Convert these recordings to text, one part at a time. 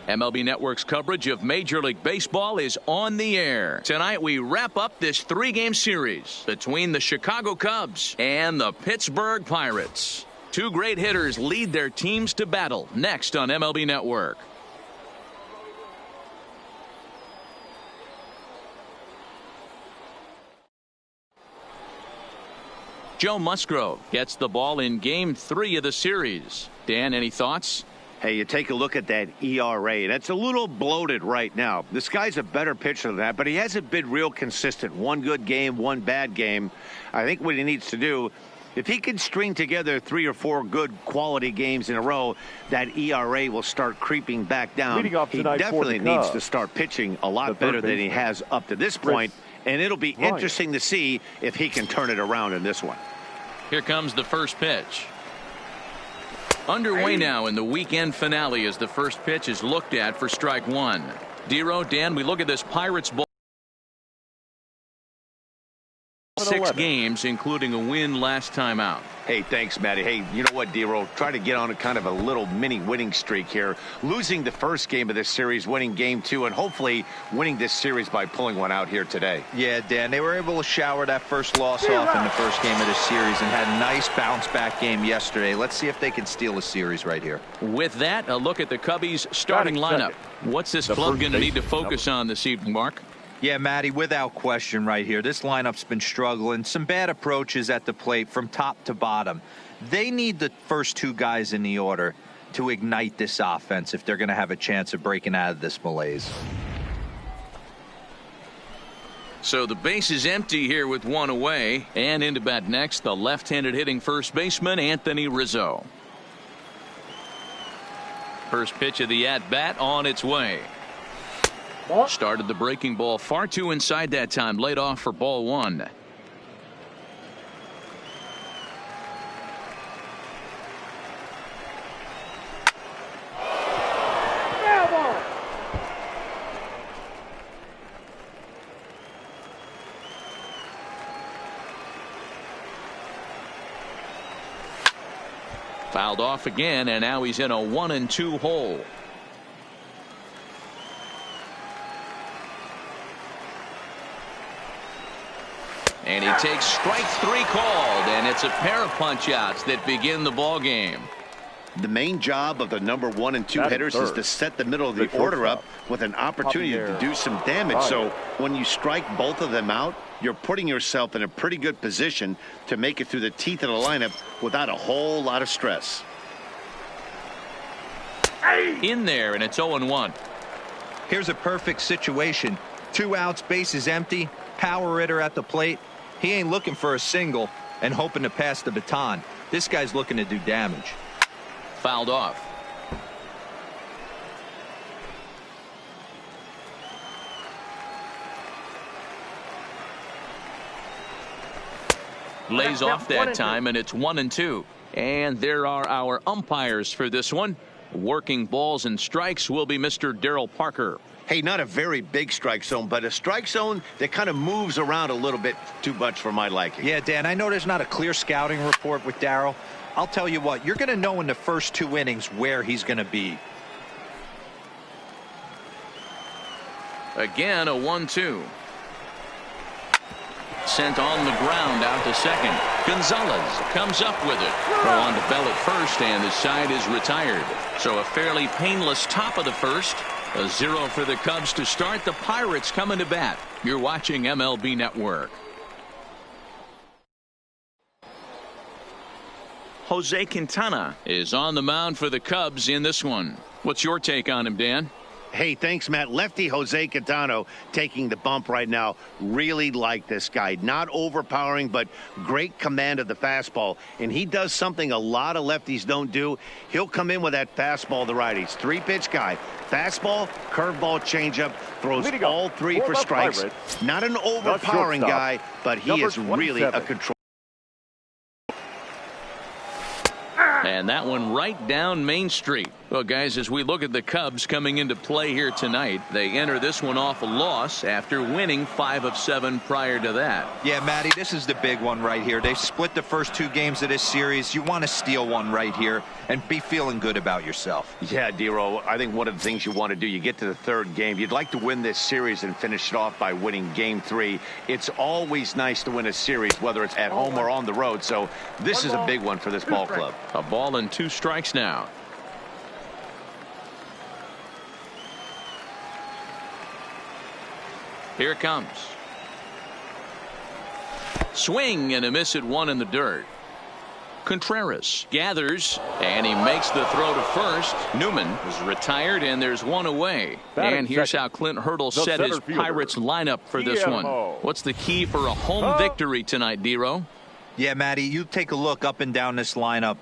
MLB Network's coverage of Major League Baseball is on the air. Tonight we wrap up this 3-game series between the Chicago Cubs and the Pittsburgh Pirates. Two great hitters lead their teams to battle next on MLB Network. Joe Musgrove gets the ball in Game 3 of the series. Dan, any thoughts? Hey, you take a look at that ERA. That's a little bloated right now. This guy's a better pitcher than that, but he hasn't been real consistent. One good game, one bad game. I think what he needs to do, if he can string together 3 or 4 good quality games in a row, that ERA will start creeping back down. He definitely needs to start pitching a lot better than he has up to this point, and it'll be interesting to see if he can turn it around in this one. Here comes the first pitch. Underway now in the weekend finale as the first pitch is looked at for strike one. Dero, Dan, we look at this Pirates ball. 6 games, including a win last time out. Hey, thanks, Matty. Hey, you know what, Dero? Try to get on a kind of a little mini winning streak here. Losing the first game of this series, winning game 2, and hopefully winning this series by pulling one out here today. Yeah, Dan, they were able to shower that first loss off in the first game of this series and had a nice bounce-back game yesterday. Let's see if they can steal a series right here. With that, a look at the Cubbies' starting lineup. What's this club going to need to focus on this evening, Mark? Yeah, Matty, without question right here. This lineup's been struggling. Some bad approaches at the plate from top to bottom. They need the first 2 guys in the order to ignite this offense if they're going to have a chance of breaking out of this malaise. So the base is empty here with 1 away. And into bat next, the left-handed hitting first baseman, Anthony Rizzo. First pitch of the at-bat on its way. Started the breaking ball far too inside that time. Laid off for ball 1. Fouled off again, and now he's in a 1-2 hole. And he takes strike 3 called, and it's a pair of punch-outs that begin the ball game. The main job of the number 1 and 2 hitters is to set the middle of the order up with an opportunity to do some damage. So when you strike both of them out, you're putting yourself in a pretty good position to make it through the teeth of the lineup without a whole lot of stress. In there, and it's 0-1. Here's a perfect situation. 2 outs, base is empty, power hitter at the plate. He ain't looking for a single and hoping to pass the baton. This guy's looking to do damage. Fouled off. Lays off that time, and it's 1-2. And there are our umpires for this one. Working balls and strikes will be Mr. Darryl Parker. Hey, not a very big strike zone, but a strike zone that kind of moves around a little bit too much for my liking. Yeah, Dan, I know there's not a clear scouting report with Darryl. I'll tell you what, you're going to know in the first 2 innings where he's going to be. Again, a 1-2. Sent on the ground out to second. Gonzalez comes up with it. Throw on to Bell at first, and the side is retired. So a fairly painless top of the first. A 0 for the Cubs to start. The Pirates coming to bat. You're watching MLB Network. Jose Quintana is on the mound for the Cubs in this one. What's your take on him, Dan? Hey, thanks, Matt. Lefty Jose Quintana taking the bump right now. Really like this guy. Not overpowering, but great command of the fastball. And he does something a lot of lefties don't do. He'll come in with that fastball to righties. 3-pitch guy. Fastball, curveball, changeup. Throws all 3 for strikes. Not an overpowering guy, but he is really a control. And that one right down Main Street. Well, guys, as we look at the Cubs coming into play here tonight, they enter this one off a loss after winning 5 of 7 prior to that. Yeah, Matty, this is the big one right here. They've split the first 2 games of this series. You want to steal one right here and be feeling good about yourself. Yeah, Dero, I think one of the things you want to do, you get to the 3rd game, you'd like to win this series and finish it off by winning game 3. It's always nice to win a series, whether it's at home or on the road. So this is a big one for this ball club. A ball and 2 strikes now. Here it comes. Swing and a miss at 1 in the dirt. Contreras gathers and he makes the throw to first. Newman is retired and there's 1 away. And here's how Clint Hurdle set his Pirates lineup for this one. What's the key for a home victory tonight, Dero? Yeah, Matty, you take a look up and down this lineup.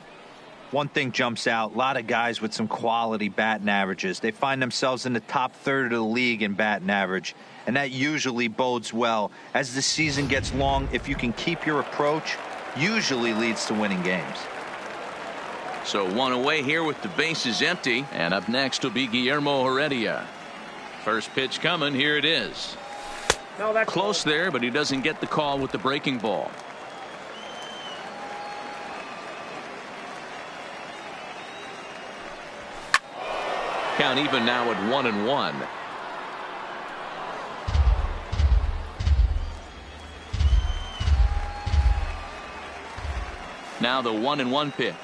One thing jumps out, a lot of guys with some quality batting averages. They find themselves in the top 3rd of the league in batting average, and that usually bodes well. As the season gets long, if you can keep your approach, usually leads to winning games. So 1 away here with the bases empty, and up next will be Guillermo Heredia. First pitch coming, here it is. Close there, but he doesn't get the call with the breaking ball. Count even now at 1-1. Now the 1-1 pitch.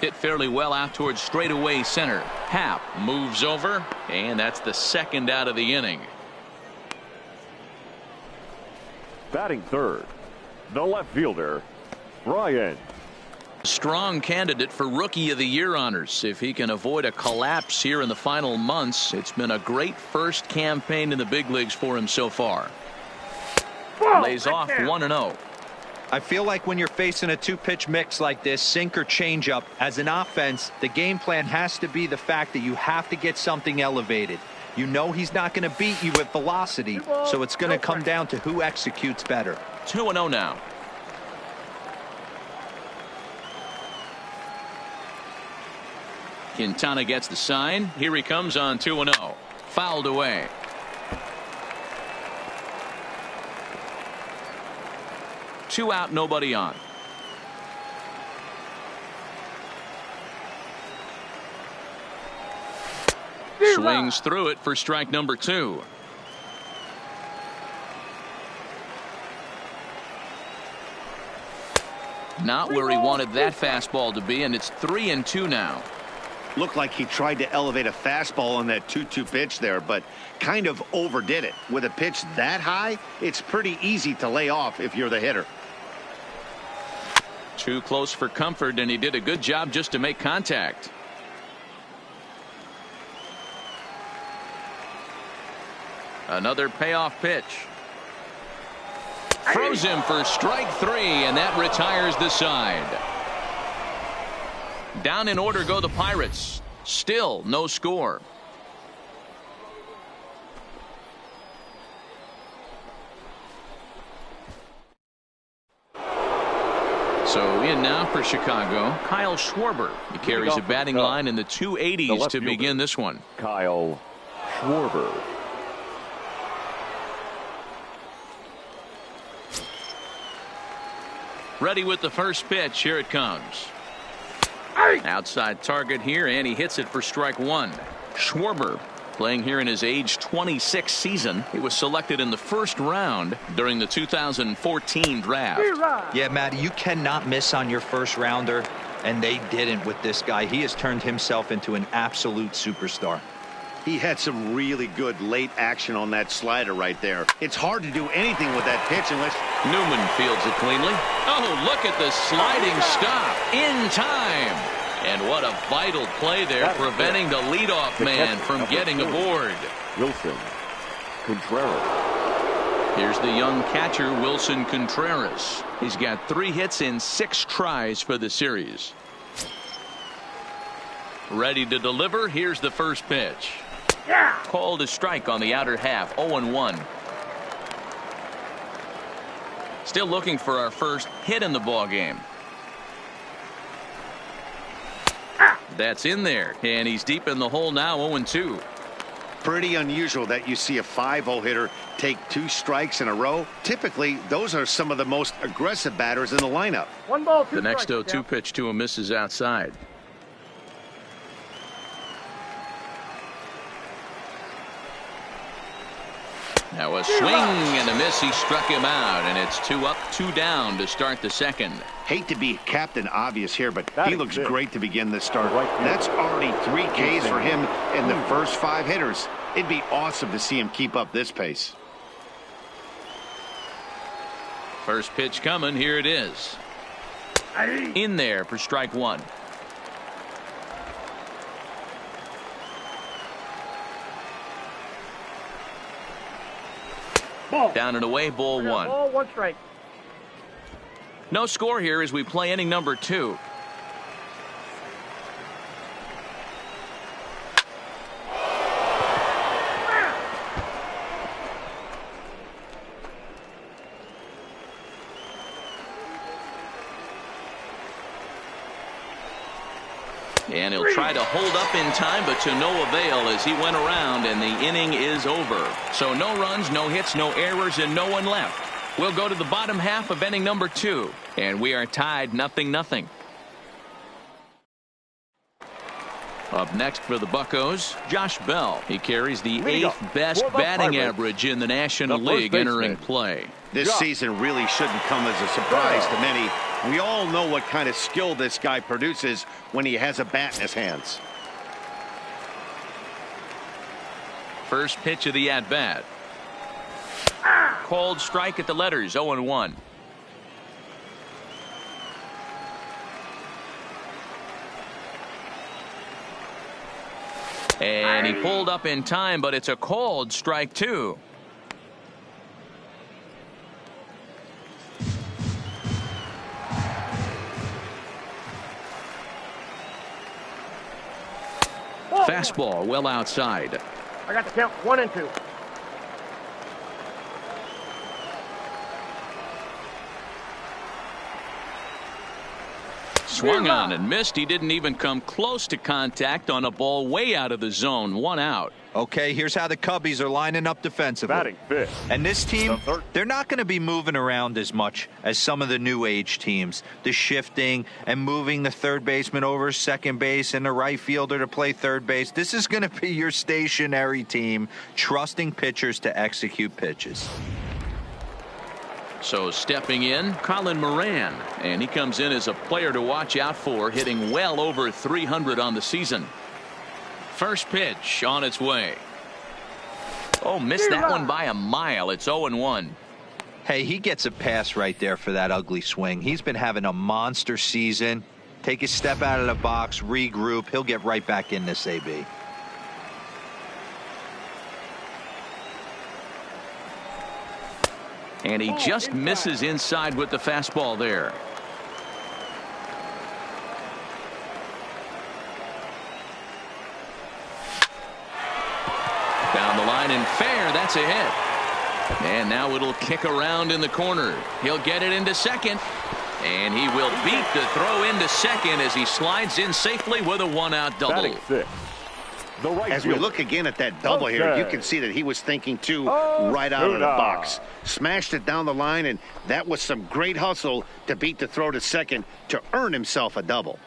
Hit fairly well out towards straightaway center. Happ moves over, and that's the 2nd out of the inning. Batting 3rd, the left fielder, Ryan. Strong candidate for Rookie of the Year honors. If he can avoid a collapse here in the final months, it's been a great first campaign in the big leagues for him so far. Lays off 1-0. I feel like when you're facing a 2-pitch mix like this, sink or change up, as an offense, the game plan has to be the fact that you have to get something elevated. You know he's not going to beat you with velocity, so it's going to come down to who executes better. 2-0 now. Quintana gets the sign. Here he comes on 2-0. Fouled away. Two out, nobody on. Swings through it for strike number 2. Not where he wanted that fastball to be, and it's 3-2 now. Looked like he tried to elevate a fastball on that 2-2 pitch there, but kind of overdid it. With a pitch that high, it's pretty easy to lay off if you're the hitter. Too close for comfort, and he did a good job just to make contact. Another payoff pitch. Throws him for strike 3, and that retires the side. Down in order go the Pirates. Still no score. So in now for Chicago, Kyle Schwarber. He carries a batting line in the 280s to begin this one. Kyle Schwarber. Ready with the first pitch. Here it comes. Outside target here, and he hits it for strike 1. Schwarber playing here in his age 26 season. He was selected in the first round during the 2014 draft. Yeah, Matty, you cannot miss on your first rounder, and they didn't with this guy. He has turned himself into an absolute superstar. He had some really good late action on that slider right there. It's hard to do anything with that pitch unless... Newman fields it cleanly. Oh, look at the sliding stop in time. And what a vital play there, preventing the leadoff man from getting aboard. Wilson Contreras. Here's the young catcher, Wilson Contreras. He's got 3 hits in 6 tries for the series. Ready to deliver. Here's the first pitch. Called a strike on the outer half. 0-1. Still looking for our first hit in the ball game. That's in there, and he's deep in the hole now, 0-2. Pretty unusual that you see a 5-0 hitter take 2 strikes in a row. Typically, those are some of the most aggressive batters in the lineup. 1 ball, 2 The next strikes, 0-2 pitch to him misses outside. Now a swing and a miss. He struck him out, and it's 2 up, 2 down to start the second. Hate to be Captain Obvious here, but he looks Batting great to begin this start. Right. That's already 3 Ks for him in the first 5 hitters. It'd be awesome to see him keep up this pace. First pitch coming. Here it is. In there for strike 1. Ball. Down and away, ball 1. Ball, 1 strike. No score here as we play inning number 2. And he'll try to hold up in time, but to no avail as he went around, and the inning is over. So no runs, no hits, no errors, and no one left. We'll go to the bottom half of inning number 2, and we are tied 0-0. Up next for the Buccos, Josh Bell. He carries the 8th best batting average in the National League entering play. This season really shouldn't come as a surprise to many. We all know what kind of skill this guy produces when he has a bat in his hands. First pitch of the at-bat. Called strike at the letters, 0-1. And he pulled up in time, but it's a called strike 2. Fastball well outside. I got the count 1 and 2. Swung on and missed. He didn't even come close to contact on a ball way out of the zone. 1 out. Okay, here's how the Cubbies are lining up defensively. Batting 5th. And this team, they're not going to be moving around as much as some of the new age teams. The shifting and moving the third baseman over second base and the right fielder to play third base. This is going to be your stationary team, trusting pitchers to execute pitches. So stepping in, Colin Moran, and he comes in as a player to watch out for, hitting well over 300 on the season. First pitch on its way. Oh, missed that one by a mile. It's 0-1. Hey, he gets a pass right there for that ugly swing. He's been having a monster season. Take a step out of the box, regroup. He'll get right back in this AB. And he just misses inside with the fastball there. Down the line and fair. That's a hit. And now it'll kick around in the corner. He'll get it into second. And he will beat the throw into second as he slides in safely with a 1-out double. Batting 6th. The right As we fielder. look again at that double here, you can see that he was thinking too right out of the box. Smashed it down the line, and that was some great hustle to beat the throw to second to earn himself a double.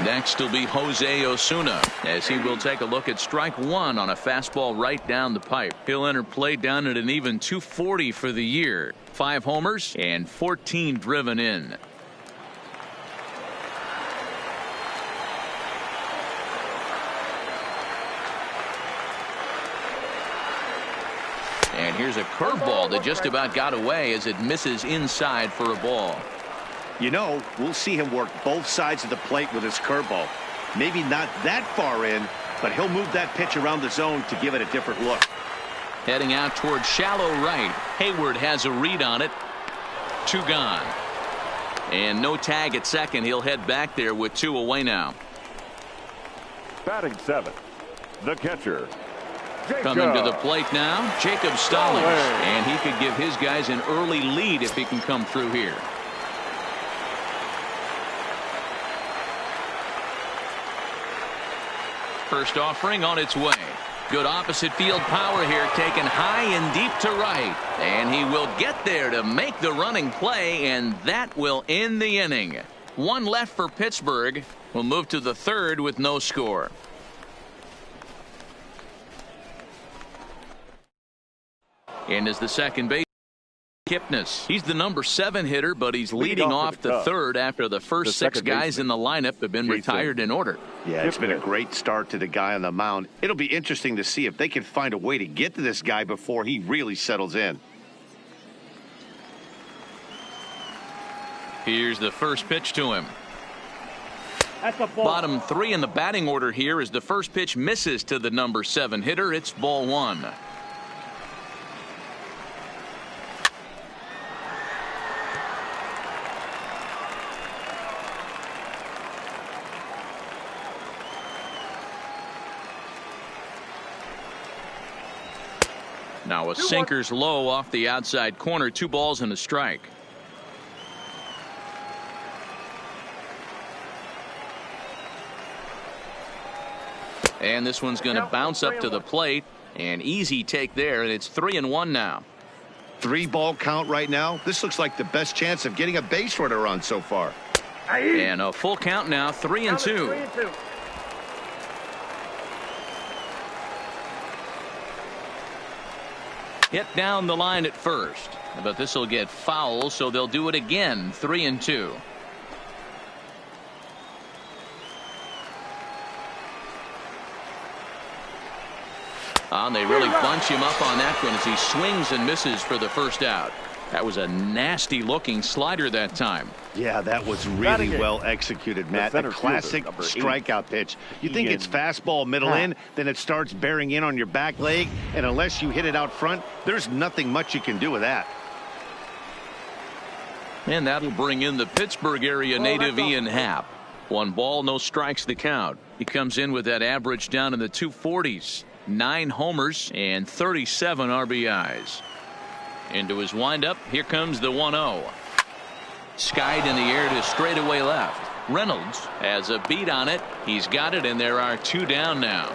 Next will be Jose Osuna as he will take a look at strike 1 on a fastball right down the pipe. He'll enter play down at an even 240 for the year. 5 homers and 14 driven in. And here's a curveball that just about got away as it misses inside for a ball. You know, we'll see him work both sides of the plate with his curveball. Maybe not that far in, but he'll move that pitch around the zone to give it a different look. Heading out toward shallow right. Hayward has a read on it. 2 gone. And no tag at second. He'll head back there with 2 away now. Batting 7th. The catcher, Coming to the plate now, Jacob Stallings. And he could give his guys an early lead if he can come through here. First offering on its way. Good opposite field power here, taken high and deep to right. And he will get there to make the running play, and that will end the inning. One left for Pittsburgh. We'll move to the third with no score. And as the second base, Kipnis. He's the number 7 hitter, but he's leading off the third after the first 6 guys in the lineup have been retired in order. Yeah, it's been a great start to the guy on the mound. It'll be interesting to see if they can find a way to get to this guy before he really settles in. Here's the first pitch to him. Bottom 3 in the batting order here as the first pitch misses to the number 7 hitter. It's ball 1. Now a sinker's low off the outside corner. 2 balls and a strike. And this one's going to bounce up to the plate. An easy take there, and it's 3-1 now. 3-ball count right now. This looks like the best chance of getting a base runner run so far. And a full count now, 3-2. Hit down the line at first, but this will get foul, so they'll do it again. 3-2. And they really bunch him up on that one as he swings and misses for the first out. That was a nasty looking slider that time. Yeah, that was really well executed, Matt. A classic strikeout pitch. You think it's fastball middle in, then it starts bearing in on your back leg, and unless you hit it out front, there's nothing much you can do with that. And that'll bring in the Pittsburgh area native Ian Happ. 1 ball, no strikes the count. He comes in with that average down in the 240s. 9 homers and 37 RBIs. Into his windup, here comes the 1-0. Skied in the air to straightaway left. Reynolds has a beat on it. He's got it, and there are 2 down now.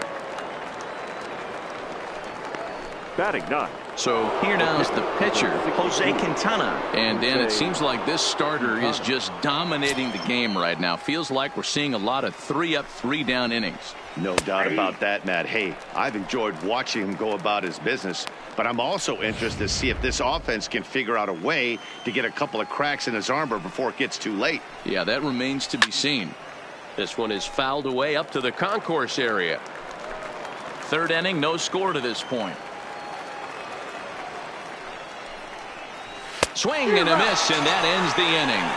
Batting 9. So here now is the pitcher, Jose Quintana. And Dan, it seems like this starter is just dominating the game right now. Feels like we're seeing a lot of 3-up, 3-down innings. No doubt about that, Matt. Hey, I've enjoyed watching him go about his business, but I'm also interested to see if this offense can figure out a way to get a couple of cracks in his armor before it gets too late. Yeah, that remains to be seen. This one is fouled away up to the concourse area. Third inning, no score to this point. Swing and a miss, and that ends the inning.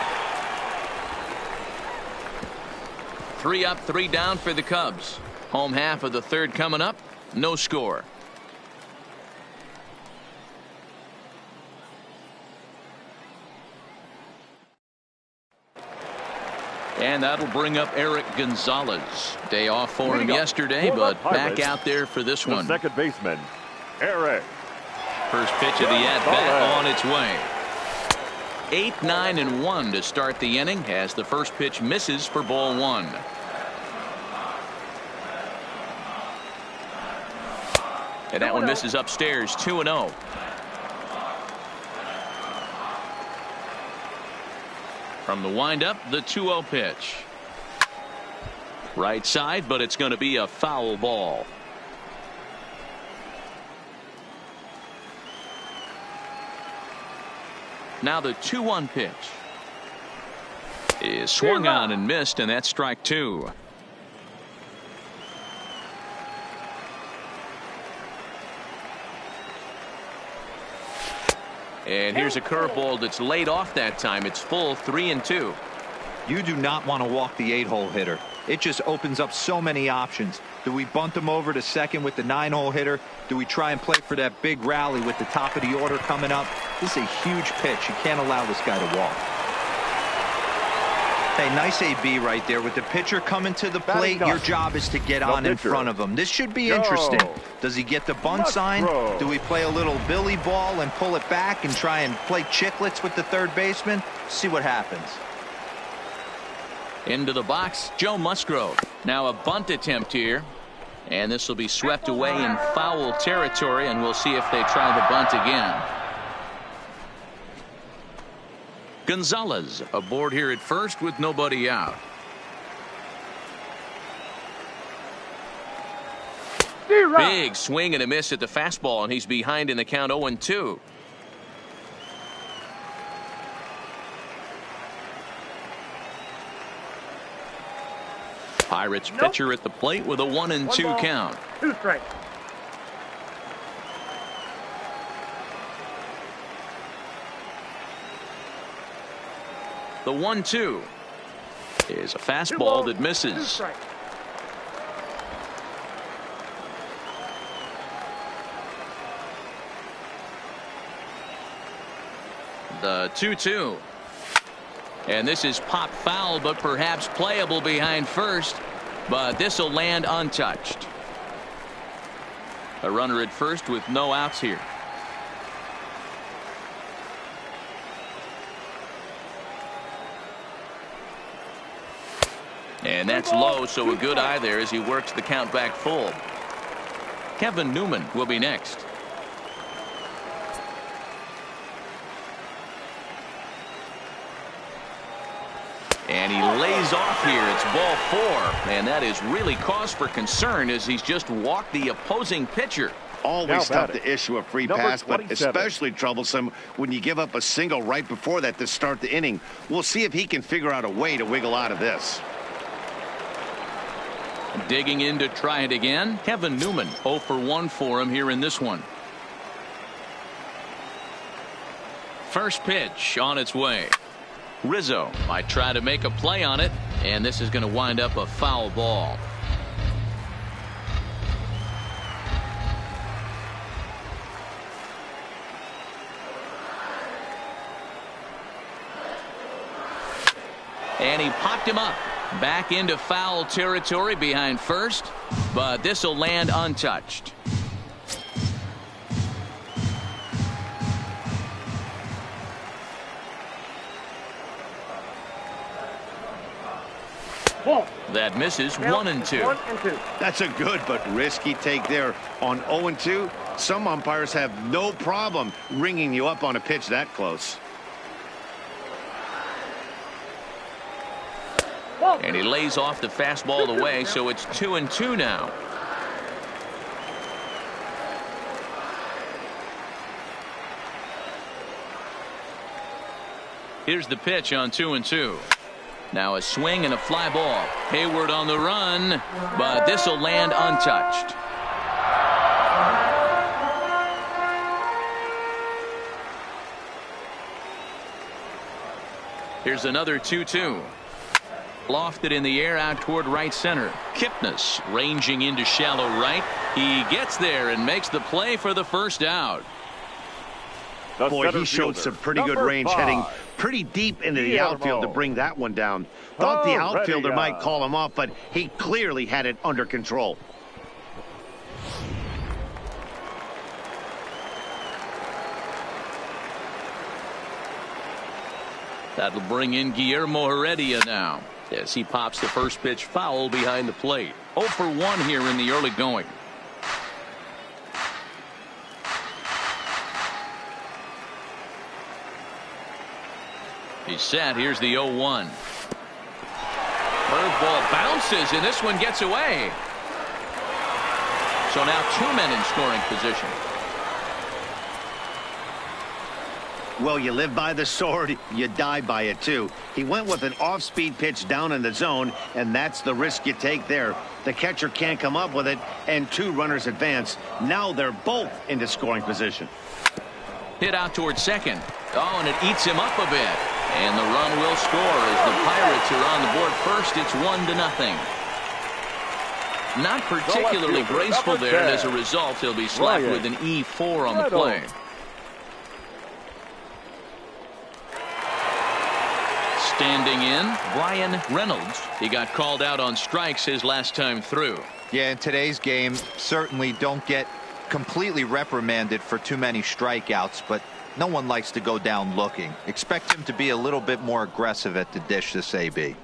3 up, 3 down for the Cubs. Home half of the third coming up. No score. And that'll bring up Eric Gonzalez. Day off for him yesterday, but back out there for this one. Second baseman, Eric. First pitch of the at-bat on its way. 8, 9, and 1 to start the inning as the first pitch misses for ball 1. And that one misses upstairs. 2-0. From the windup, the 2-0 pitch. Right side, but it's going to be a foul ball. Now the 2-1 pitch is swung on and missed, and that's strike 2. And here's a curveball that's laid off that time. It's full, 3-2. You do not want to walk the 8-hole hitter. It just opens up so many options. Do we bunt him over to second with the 9-hole hitter? Do we try and play for that big rally with the top of the order coming up? This is a huge pitch. You can't allow this guy to walk. Hey, nice AB right there. With the pitcher coming to the plate, your job is to get on in front of him. This should be interesting. Does he get the bunt sign? Do we play a little billy ball and pull it back and try and play chicklets with the third baseman? See what happens. Into the box, Joe Musgrove. Now a bunt attempt here. And this will be swept away in foul territory, and we'll see if they try the bunt again. Gonzalez aboard here at first with nobody out. Big swing and a miss at the fastball, and he's behind in the count 0-2. Pirates pitcher at the plate with a 1-2 count. 2 strikes. The 1-2 is a fastball that misses. The 2-2. And this is pop foul, but perhaps playable behind first. But this will land untouched. A runner at first with no outs here. And that's low, so a good eye there as he works the count back full. Kevin Newman will be next. And he lays off here. It's ball 4. And that is really cause for concern as he's just walked the opposing pitcher. Always tough to issue a free pass, but especially troublesome when you give up a single right before that to start the inning. We'll see if he can figure out a way to wiggle out of this. Digging in to try it again. Kevin Newman 0 for 1 for him here in this one. First pitch on its way. Rizzo might try to make a play on it, and this is going to wind up a foul ball. And he popped him up. Back into foul territory behind first, but this will land untouched. That misses. 1-2. That's a good but risky take there on 0-2. Some umpires have no problem ringing you up on a pitch that close. And he lays off the fastball away, so it's 2-2 now. Here's the pitch on 2-2. Now a swing and a fly ball. Hayward on the run, but this will land untouched. Here's another 2-2. Lofted in the air out toward right center. Kipnis ranging into shallow right. He gets there and makes the play for the first out. Boy, he showed some pretty good range heading pretty deep into the outfield to bring that one down. Thought the outfielder might call him off, but he clearly had it under control. That'll bring in Guillermo Heredia now as he pops the first pitch foul behind the plate. 0 for 1 here in the early going. He's set. Here's the 0-1. Curveball bounces, and this one gets away. So now 2 men in scoring position. Well, you live by the sword, you die by it too. He went with an off-speed pitch down in the zone, and that's the risk you take there. The catcher can't come up with it, and 2 runners advance. Now they're both into scoring position. Hit out towards second. Oh, and it eats him up a bit. And the run will score as the Pirates are on the board first. It's 1-0. Not particularly graceful there, and as a result, he'll be slapped with an E4 on the play. Standing in, Brian Reynolds. He got called out on strikes his last time through. Yeah, in today's game, certainly don't get completely reprimanded for too many strikeouts, but no one likes to go down looking. Expect him to be a little bit more aggressive at the dish this AB.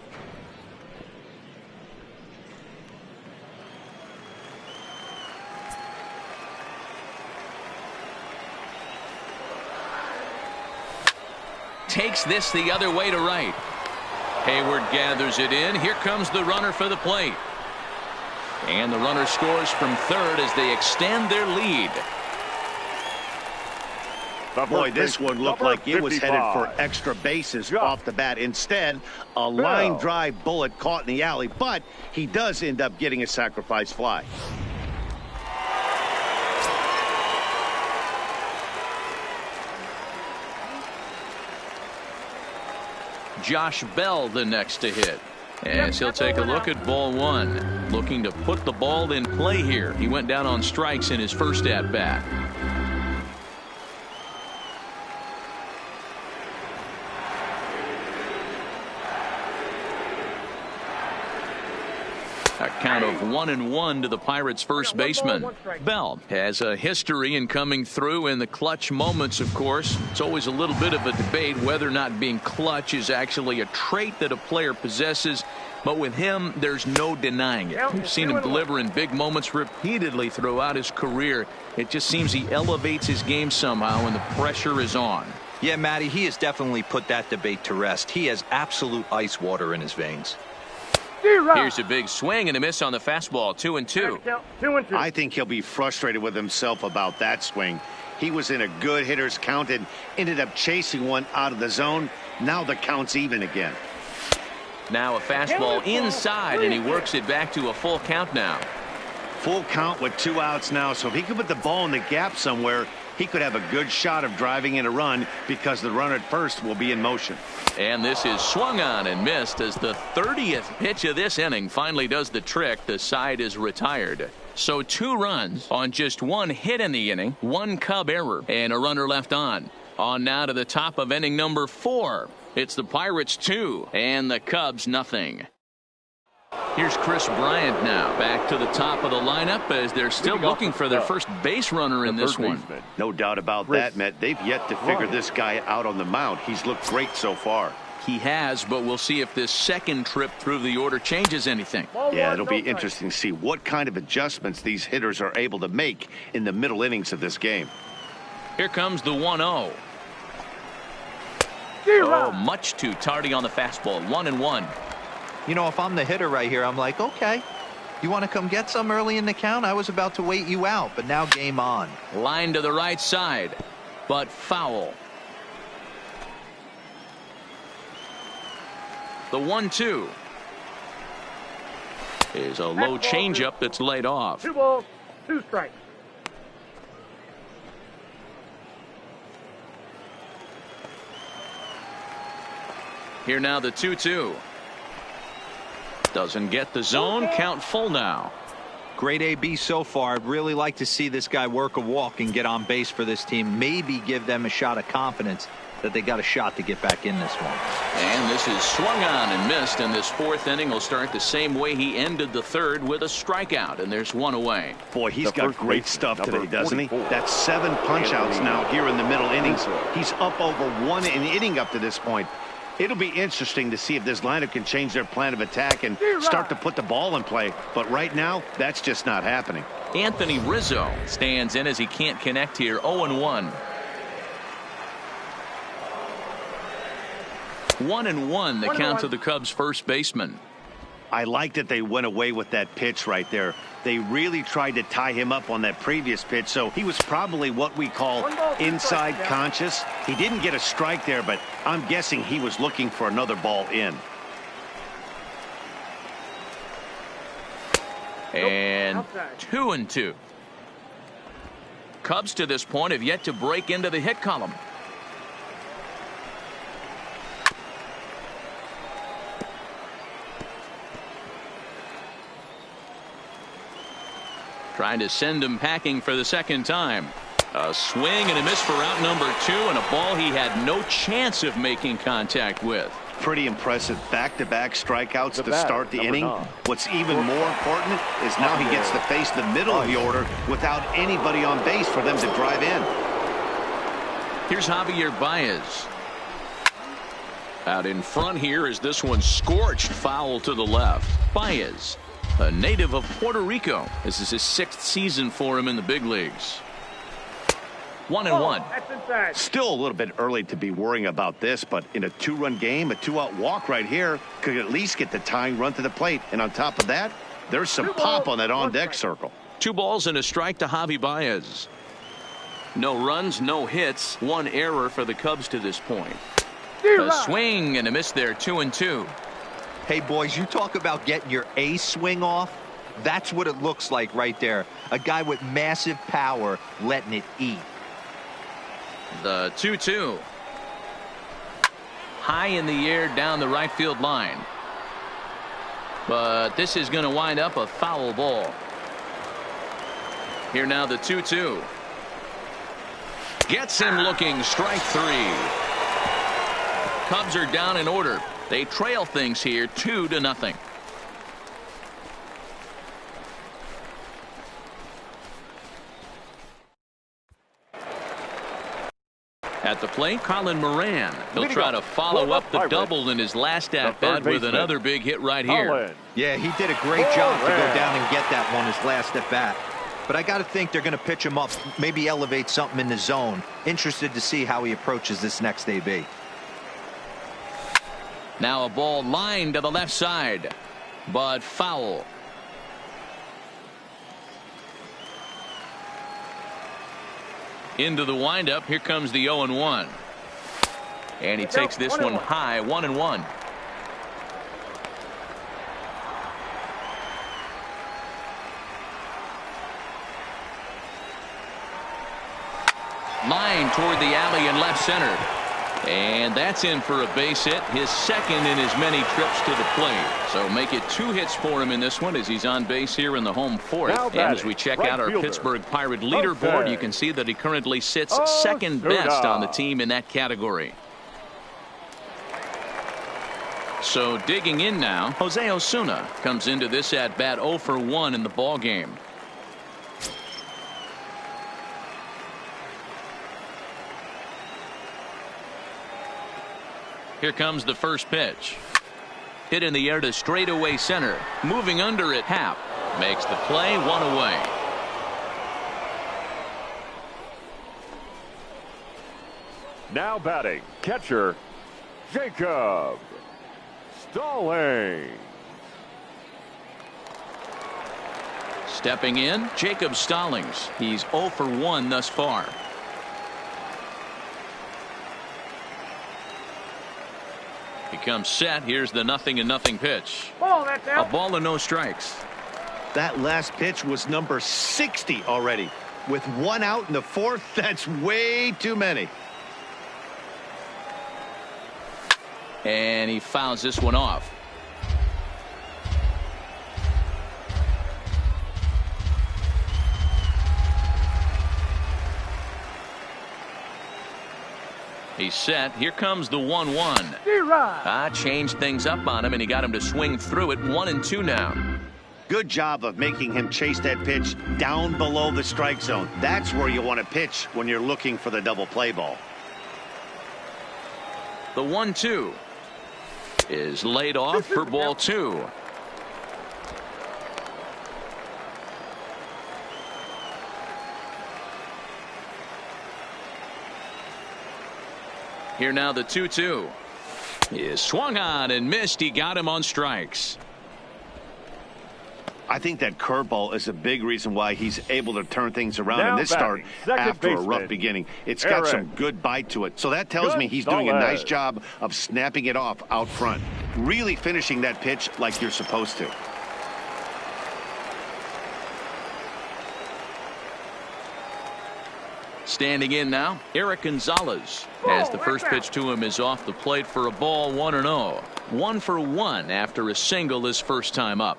Takes this the other way to right. Hayward gathers it in. Here comes the runner for the plate. And the runner scores from third as they extend their lead. Boy, this one looked like it was headed for extra bases off the bat. Instead, a line drive bullet caught in the alley, but he does end up getting a sacrifice fly. Josh Bell the next to hit, as he'll take a look at ball one, looking to put the ball in play here. He went down on strikes in his first at bat. A count of 1-1 to the Pirates' first baseman. Bell has a history in coming through in the clutch moments, of course. It's always a little bit of a debate whether or not being clutch is actually a trait that a player possesses. But with him, there's no denying it. We've seen him deliver in big moments repeatedly throughout his career. It just seems he elevates his game somehow when the pressure is on. Yeah, Matty, he has definitely put that debate to rest. He has absolute ice water in his veins. Here's a big swing and a miss on the fastball. 2-2. I think he'll be frustrated with himself about that swing. He was in a good hitter's count and ended up chasing one out of the zone. Now the count's even again. Now a fastball inside, and he works it back to a full count now. Full count with 2 outs now, so if he could put the ball in the gap somewhere, he could have a good shot of driving in a run because the runner at first will be in motion. And this is swung on and missed as the 30th pitch of this inning finally does the trick. The side is retired. So 2 runs on just 1 hit in the inning, 1 Cub error, and a runner left on. On now to the top of inning number 4. It's the Pirates 2 and the Cubs nothing. Here's Chris Bryant now back to the top of the lineup as they're still looking for their first base runner in this one. No doubt about that, Matt. They've yet to figure this guy out on the mound. He's looked great so far. He has, but we'll see if this second trip through the order changes anything. Yeah, it'll be interesting to see what kind of adjustments these hitters are able to make in the middle innings of this game. Here comes the 1-0. Oh, much too tardy on the fastball. 1-1. You know, if I'm the hitter right here, I'm like, okay, you want to come get some early in the count? I was about to wait you out, but now game on. Line to the right side, but foul. The 1-2 is a low changeup that's laid off. 2 balls, 2 strikes. Here now the 2-2. Doesn't get the zone. Count full now. Great AB so far. I'd really like to see this guy work a walk and get on base for this team. Maybe give them a shot of confidence that they got a shot to get back in this one. And this is swung on and missed, and this 4th inning will start the same way he ended the 3rd with a strikeout, and there's 1 away. Boy, he's got great stuff today, doesn't he? That's 7 punch-outs now here in the middle innings. He's up over 1 inning up to this point. It'll be interesting to see if this lineup can change their plan of attack and start to put the ball in play. But right now, that's just not happening. Anthony Rizzo stands in as he can't connect here. 0-1. 1-1 the count to the Cubs first baseman. I like that they went away with that pitch right there. They really tried to tie him up on that previous pitch, so he was probably what we call inside conscious. He didn't get a strike there, but I'm guessing he was looking for another ball in. And 2-2. Cubs to this point have yet to break into the hit column. Trying to send him packing for the 2nd time. A swing and a miss for out number 2, and a ball he had no chance of making contact with. pretty impressive. Back-to-back strikeouts to start the inning. What's even more important is now he gets to face the middle of the order without anybody on base for them to drive in. Here's Javier Baez. Out in front here is this one scorched foul to the left. Baez, a native of Puerto Rico. This is his 6th season for him in the big leagues. 1-1. Still a little bit early to be worrying about this, but in a 2-run game, a 2-out walk right here could at least get the tying run to the plate. And on top of that, there's some pop on that on-deck circle. 2 balls and a strike to Javi Baez. No runs, no hits, 1 error for the Cubs to this point. A swing and a miss there, 2-2. Hey, boys, you talk about getting your A swing off. That's what it looks like right there. A guy with massive power letting it eat. The 2-2. High in the air down the right field line. But this is going to wind up a foul ball. Here now the 2-2. Gets him looking, strike 3. Cubs are down in order. They trail things here 2-0. At the plate, Colin Moran. He'll try to follow up the double in his last at-bat with another big hit right here. Yeah, he did a great job to go down and get that one his last at-bat. But I got to think they're going to pitch him up, maybe elevate something in the zone. Interested to see how he approaches this next AB. Now a ball lined to the left side, but foul. Into the windup. Here comes the 0-1. And he takes this one high, 1-1. Line toward the alley in left center. And that's in for a base hit, his 2nd in as many trips to the plate. So make it 2 hits for him in this one as he's on base here in the home 4th. And as we check out our Pittsburgh Pirate leaderboard, you can see that he currently sits 2nd best on the team in that category. So digging in now, Jose Osuna comes into this at bat 0 for 1 in the ball game. Here comes the first pitch. Hit in the air to straightaway center. Moving under it, Happ makes the play, 1 away. Now batting, catcher, Jacob Stallings. Stepping in, Jacob Stallings. He's 0 for 1 thus far. He comes set. Here's the 0-0 pitch. A ball and no strikes. That last pitch was number 60 already. With 1 out in the 4th, that's way too many. And he fouls this one off. He's set. Here comes the 1-1. Changed things up on him, and he got him to swing through it. 1-2 now. Good job of making him chase that pitch down below the strike zone. That's where you want to pitch when you're looking for the double play ball. The 1-2 is laid off for ball 2. Here now the 2-2 is swung on and missed. He got him on strikes. I think that curveball is a big reason why he's able to turn things around now in this start after a baseman, rough beginning. It's got some good bite to it. So that tells me he's doing a nice job of snapping it off out front. Really finishing that pitch like you're supposed to. Standing in now, Eric Gonzalez, as the first pitch to him is off the plate for a ball, 1-0. 1 for 1 after a single his first time up.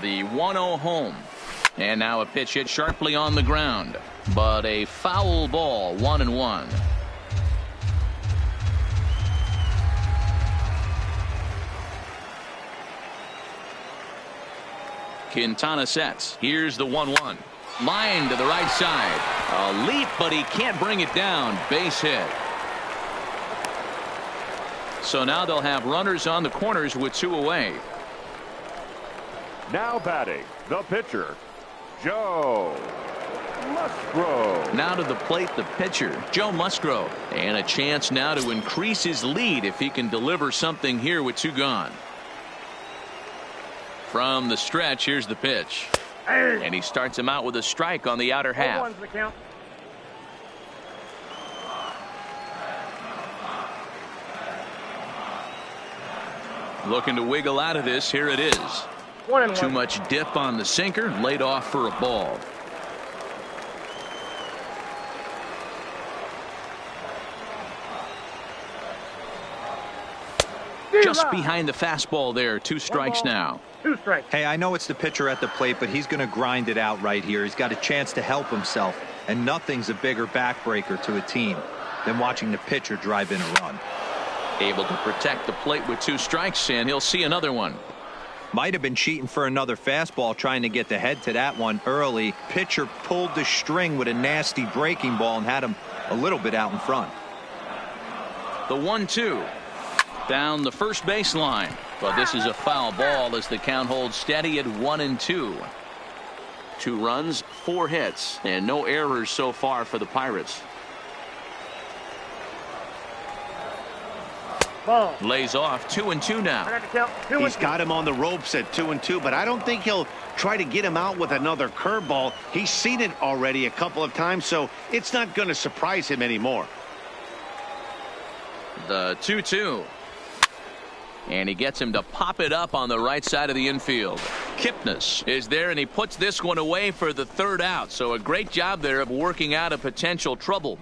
The 1-0 home. And now a pitch hit sharply on the ground, but a foul ball, 1-1. Quintana sets. Here's the 1-1. Line to the right side. A leap, but he can't bring it down. Base hit. So now they'll have runners on the corners with 2 away. Now batting, the pitcher, Joe Musgrove. Now to the plate, the pitcher, Joe Musgrove. And a chance now to increase his lead if he can deliver something here with 2 gone. From the stretch, here's the pitch. And he starts him out with a strike on the outer half. Looking to wiggle out of this. Here it is. Too much dip on the sinker. Laid off for a ball. Just behind the fastball there. 2 strikes now. 2 strikes. Hey, I know it's the pitcher at the plate, but he's going to grind it out right here. He's got a chance to help himself, and nothing's a bigger backbreaker to a team than watching the pitcher drive in a run. Able to protect the plate with 2 strikes, and he'll see another one. Might have been cheating for another fastball, trying to get the head to that one early. Pitcher pulled the string with a nasty breaking ball and had him a little bit out in front. The 1-2. Down the first baseline, but this is a foul ball as the count holds steady at 1-2. 2 runs, 4 hits, and no errors so far for the Pirates. Ball. Lays off 2-2 now. He's got him on the ropes at 2-2, but I don't think he'll try to get him out with another curveball. He's seen it already a couple of times, so it's not going to surprise him anymore. The 2-2. And he gets him to pop it up on the right side of the infield. Kipnis is there, and he puts this one away for the 3rd out. So a great job there of working out a potential trouble.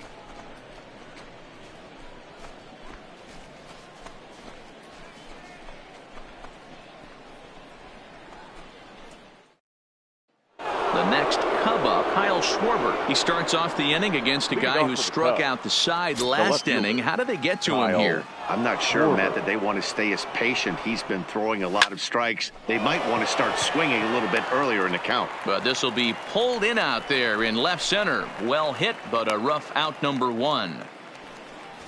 The next Cub up, Kyle Schwarber. He starts off the inning against a guy who struck out the side last inning. How did they get to him here? I'm not sure, Matt, that they want to stay as patient. He's been throwing a lot of strikes. They might want to start swinging a little bit earlier in the count. But this will be pulled in out there in left center. Well hit, but a rough out, number 1.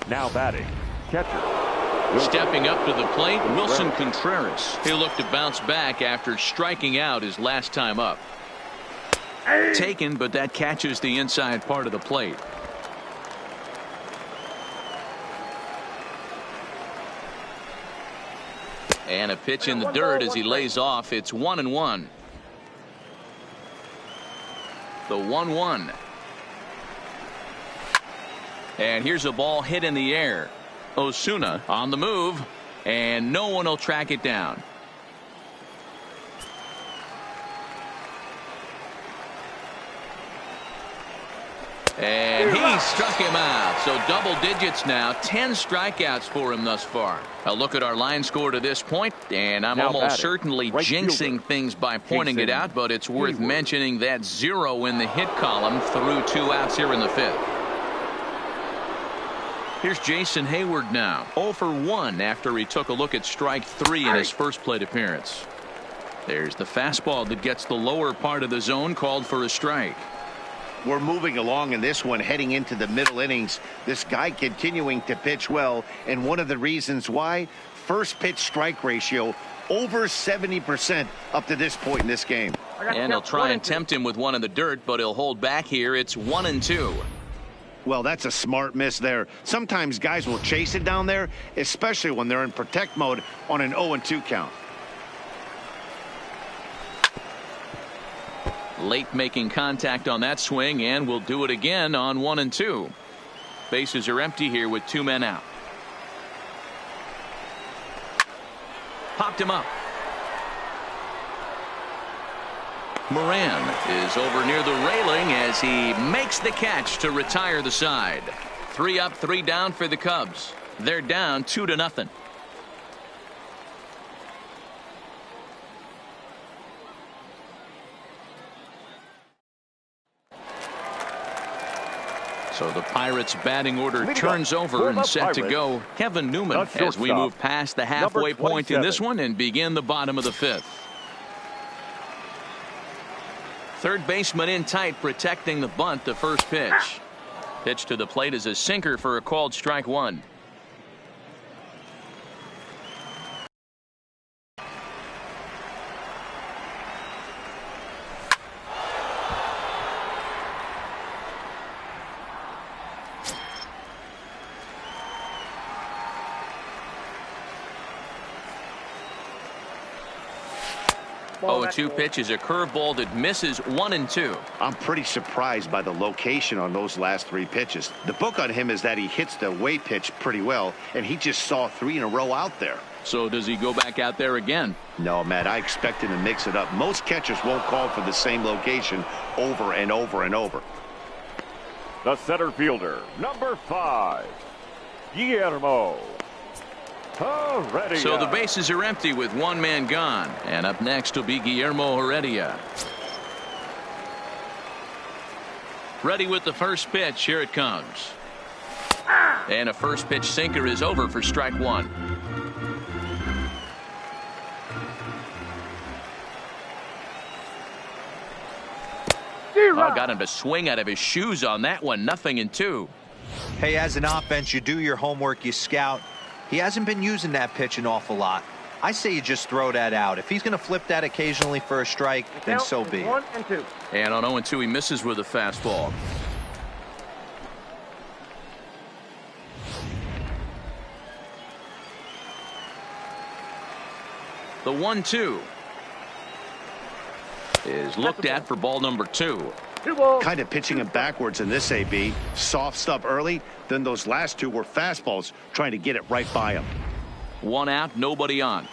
Now batting, catcher. Stepping up to the plate, Wilson Contreras. He'll look to bounce back after striking out his last time up. Taken, but that catches the inside part of the plate. And a pitch in the dirt as he lays off. It's 1-1. The 1-1. And here's a ball hit in the air. Osuna on the move, and no one will track it down. And he struck him out. So double digits now. 10 strikeouts for him thus far. A look at our line score to this point, and I'm almost certainly jinxing things by pointing it out, but it's worth mentioning that 0 in the hit column through 2 outs here in the 5th. Here's Jason Hayward now. 0 for 1 after he took a look at strike 3 in his first plate appearance. There's the fastball that gets the lower part of the zone, called for a strike. We're moving along in this one, heading into the middle innings. This guy continuing to pitch well, and one of the reasons why, first pitch strike ratio over 70% up to this point in this game. And he'll try and tempt him with one in the dirt, but he'll hold back here. It's 1-2. Well, that's a smart miss there. Sometimes guys will chase it down there, especially when they're in protect mode on an 0-2 count. Late making contact on that swing, and will do it again on 1-2. Bases are empty here with 2 men out. Popped him up. Moran is over near the railing as he makes the catch to retire the side. 3 up, 3 down for the Cubs. They're down 2-0. So the Pirates batting order turns over and set to go. Kevin Newman as we move past the halfway point in this one and begin the bottom of the fifth. Third baseman in tight, protecting the bunt. The first pitch. Pitch to the plate is a sinker for a called strike one. Oh, 2 pitch is a curveball that misses 1 and 2. I'm pretty surprised by the location on those last 3 pitches. The book on him is that he hits the away pitch pretty well, and he just saw 3 in a row out there. So does he go back out there again? No, Matt, I expect him to mix it up. Most catchers won't call for the same location over and over and over. The center fielder, number 5, Guillermo. So the bases are empty with 1 man gone. And up next will be Guillermo Heredia. Ready with the first pitch. Here it comes. And a first pitch sinker is over for strike 1. Oh, got him to swing out of his shoes on that one. 0-2. Hey, as an offense, you do your homework, you scout. He hasn't been using that pitch an awful lot. I say you just throw that out. If he's going to flip that occasionally for a strike, then so be it. 1 and 2. And on 0-2, he misses with a fastball. The 1-2 is looked at for ball number 2. Kind of pitching him backwards in this AB. Soft stuff early, then those last 2 were fastballs trying to get it right by him. 1 out, nobody on.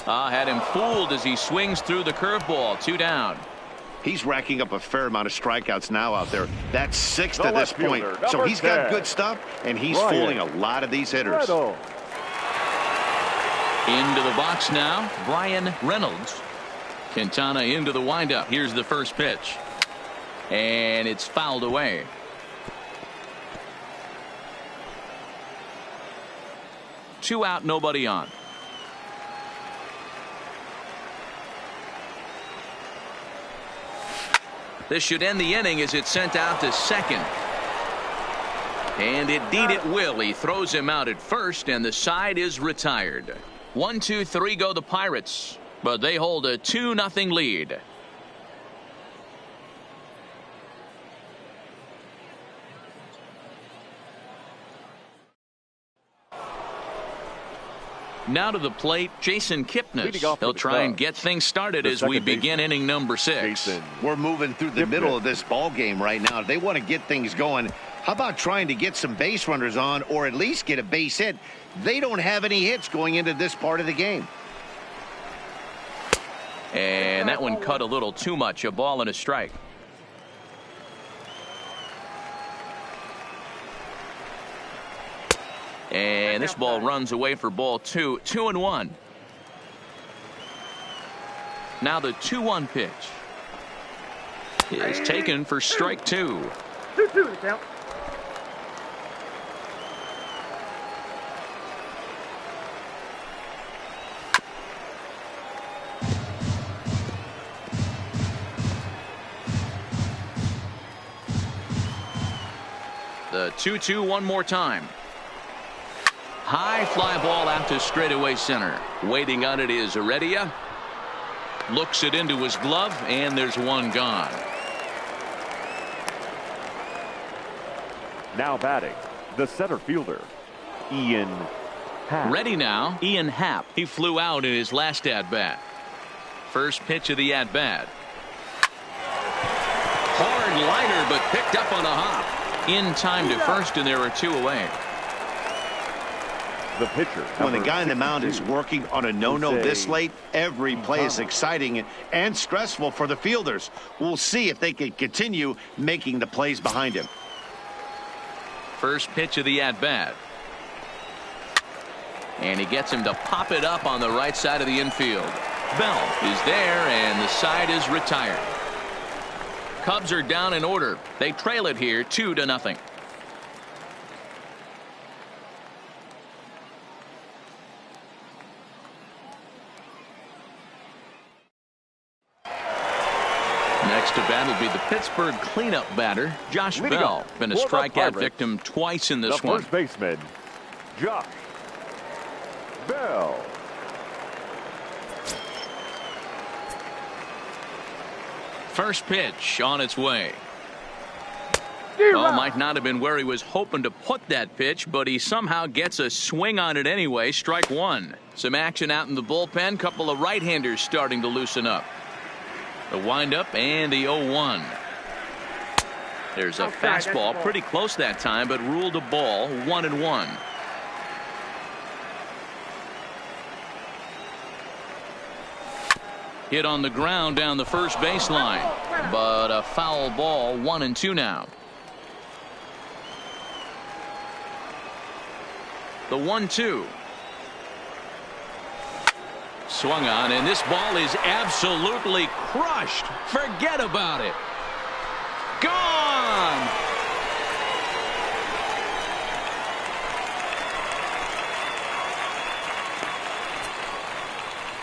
Had him fooled as he swings through the curveball. 2 down. He's racking up a fair amount of strikeouts now out there. That's 6 to this point. So he's got good stuff, and he's fooling a lot of these hitters. Into the box now, Brian Reynolds. Quintana into the windup. Here's the first pitch. And it's fouled away. Two out, nobody on. This should end the inning as it's sent out to second. And indeed it will. He throws him out at first, and the side is retired. 1, 2, 3 go the Pirates, but they hold a 2-0 lead. Now to the plate, Jason Kipnis. He'll try and get things started as we begin inning number 6. We're moving through the middle of this ball game right now. They want to get things going. How about trying to get some base runners on, or at least get a base hit? They don't have any hits going into this part of the game. And that one cut a little too much. A ball and a strike. And this ball runs away for ball 2. 2-1. Now the 2-1 pitch is taken for strike 2. 2-2 the count. The 2-2 one more time. High fly ball out to straightaway center. Waiting on it is Heredia. Looks it into his glove, and there's one gone. Now batting, the center fielder, Ian Happ. Ready now, Ian Happ. He flew out in his last at-bat. First pitch of the at-bat. Hard liner, but picked up on a hop. In time to first, and there are 2 away. The pitcher, when the guy on the mound is working on a no-no this late, every play is exciting and stressful for the fielders. We'll see if they can continue making the plays behind him. First pitch of the at-bat. And he gets him to pop it up on the right side of the infield. Bell is there, and the side is retired. Cubs are down in order. They trail it here 2-0. Next to bat will be the Pittsburgh cleanup batter, Josh Bell. Been a strikeout victim twice in this one. First baseman, Josh Bell. First pitch on its way. Oh, might not have been where he was hoping to put that pitch, but he somehow gets a swing on it anyway. Strike one. Some action out in the bullpen. Couple of right-handers starting to loosen up. The windup and the 0-1. There's a fastball pretty close that time, but ruled a ball. 1-1. Hit on the ground down the first baseline, but a foul ball. 1-2 now. The 1-2. Swung on, and this ball is absolutely crushed. Forget about it. Gone.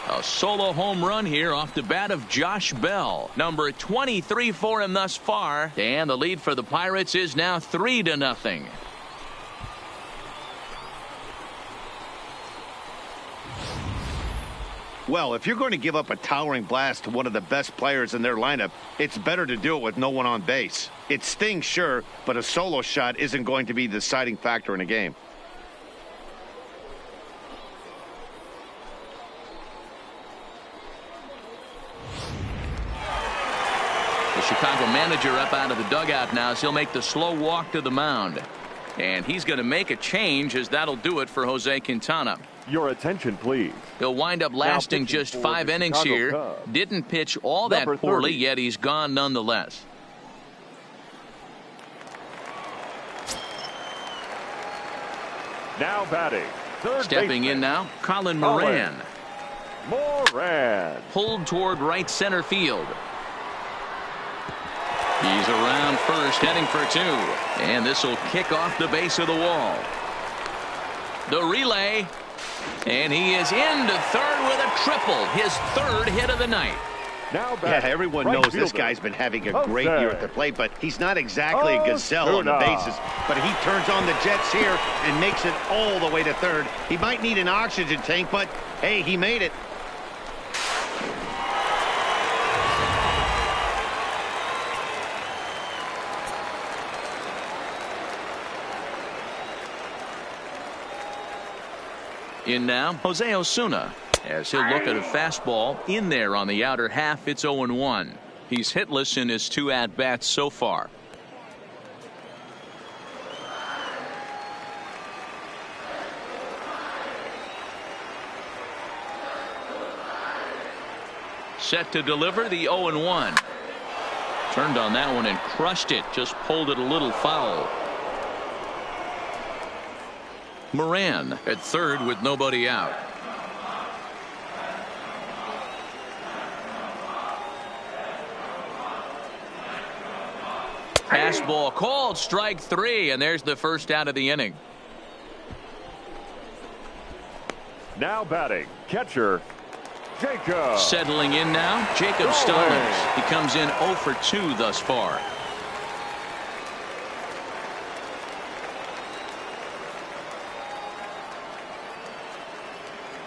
A solo home run here off the bat of Josh Bell. Number 23 for him thus far. And the lead for the Pirates is now 3-0. Well, if you're going to give up a towering blast to one of the best players in their lineup, it's better to do it with no one on base. It stings, sure, but a solo shot isn't going to be the deciding factor in a game. The Chicago manager up out of the dugout now as he'll make the slow walk to the mound. And he's going to make a change, as that'll do it for Jose Quintana. Your attention, please. He'll wind up lasting just 5 innings here. Cubs. Didn't pitch all that Number poorly, 30. yet he's gone nonetheless. Now batting. Third Stepping baseman, in now, Colin Moran. Moran. Pulled toward right center field. He's around first, heading for 2. And this will kick off the base of the wall. The relay. And he is into third with a triple. His 3rd hit of the night. Now Yeah, everyone knows this guy's been having a great year at the plate, but he's not exactly a gazelle on the bases. But he turns on the jets here and makes it all the way to third. He might need an oxygen tank, but hey, he made it. In now, Jose Osuna, as he'll look at a fastball in there on the outer half. It's 0-1. He's hitless in his 2 at-bats so far. Set to deliver the 0-1. Turned on that one and crushed it. Just pulled it a little foul. Moran at third with nobody out. Fastball called, strike 3, and there's the first out of the inning. Now batting, catcher, Jacob. Settling in now, Jacob Stallings. He comes in 0 for 2 thus far.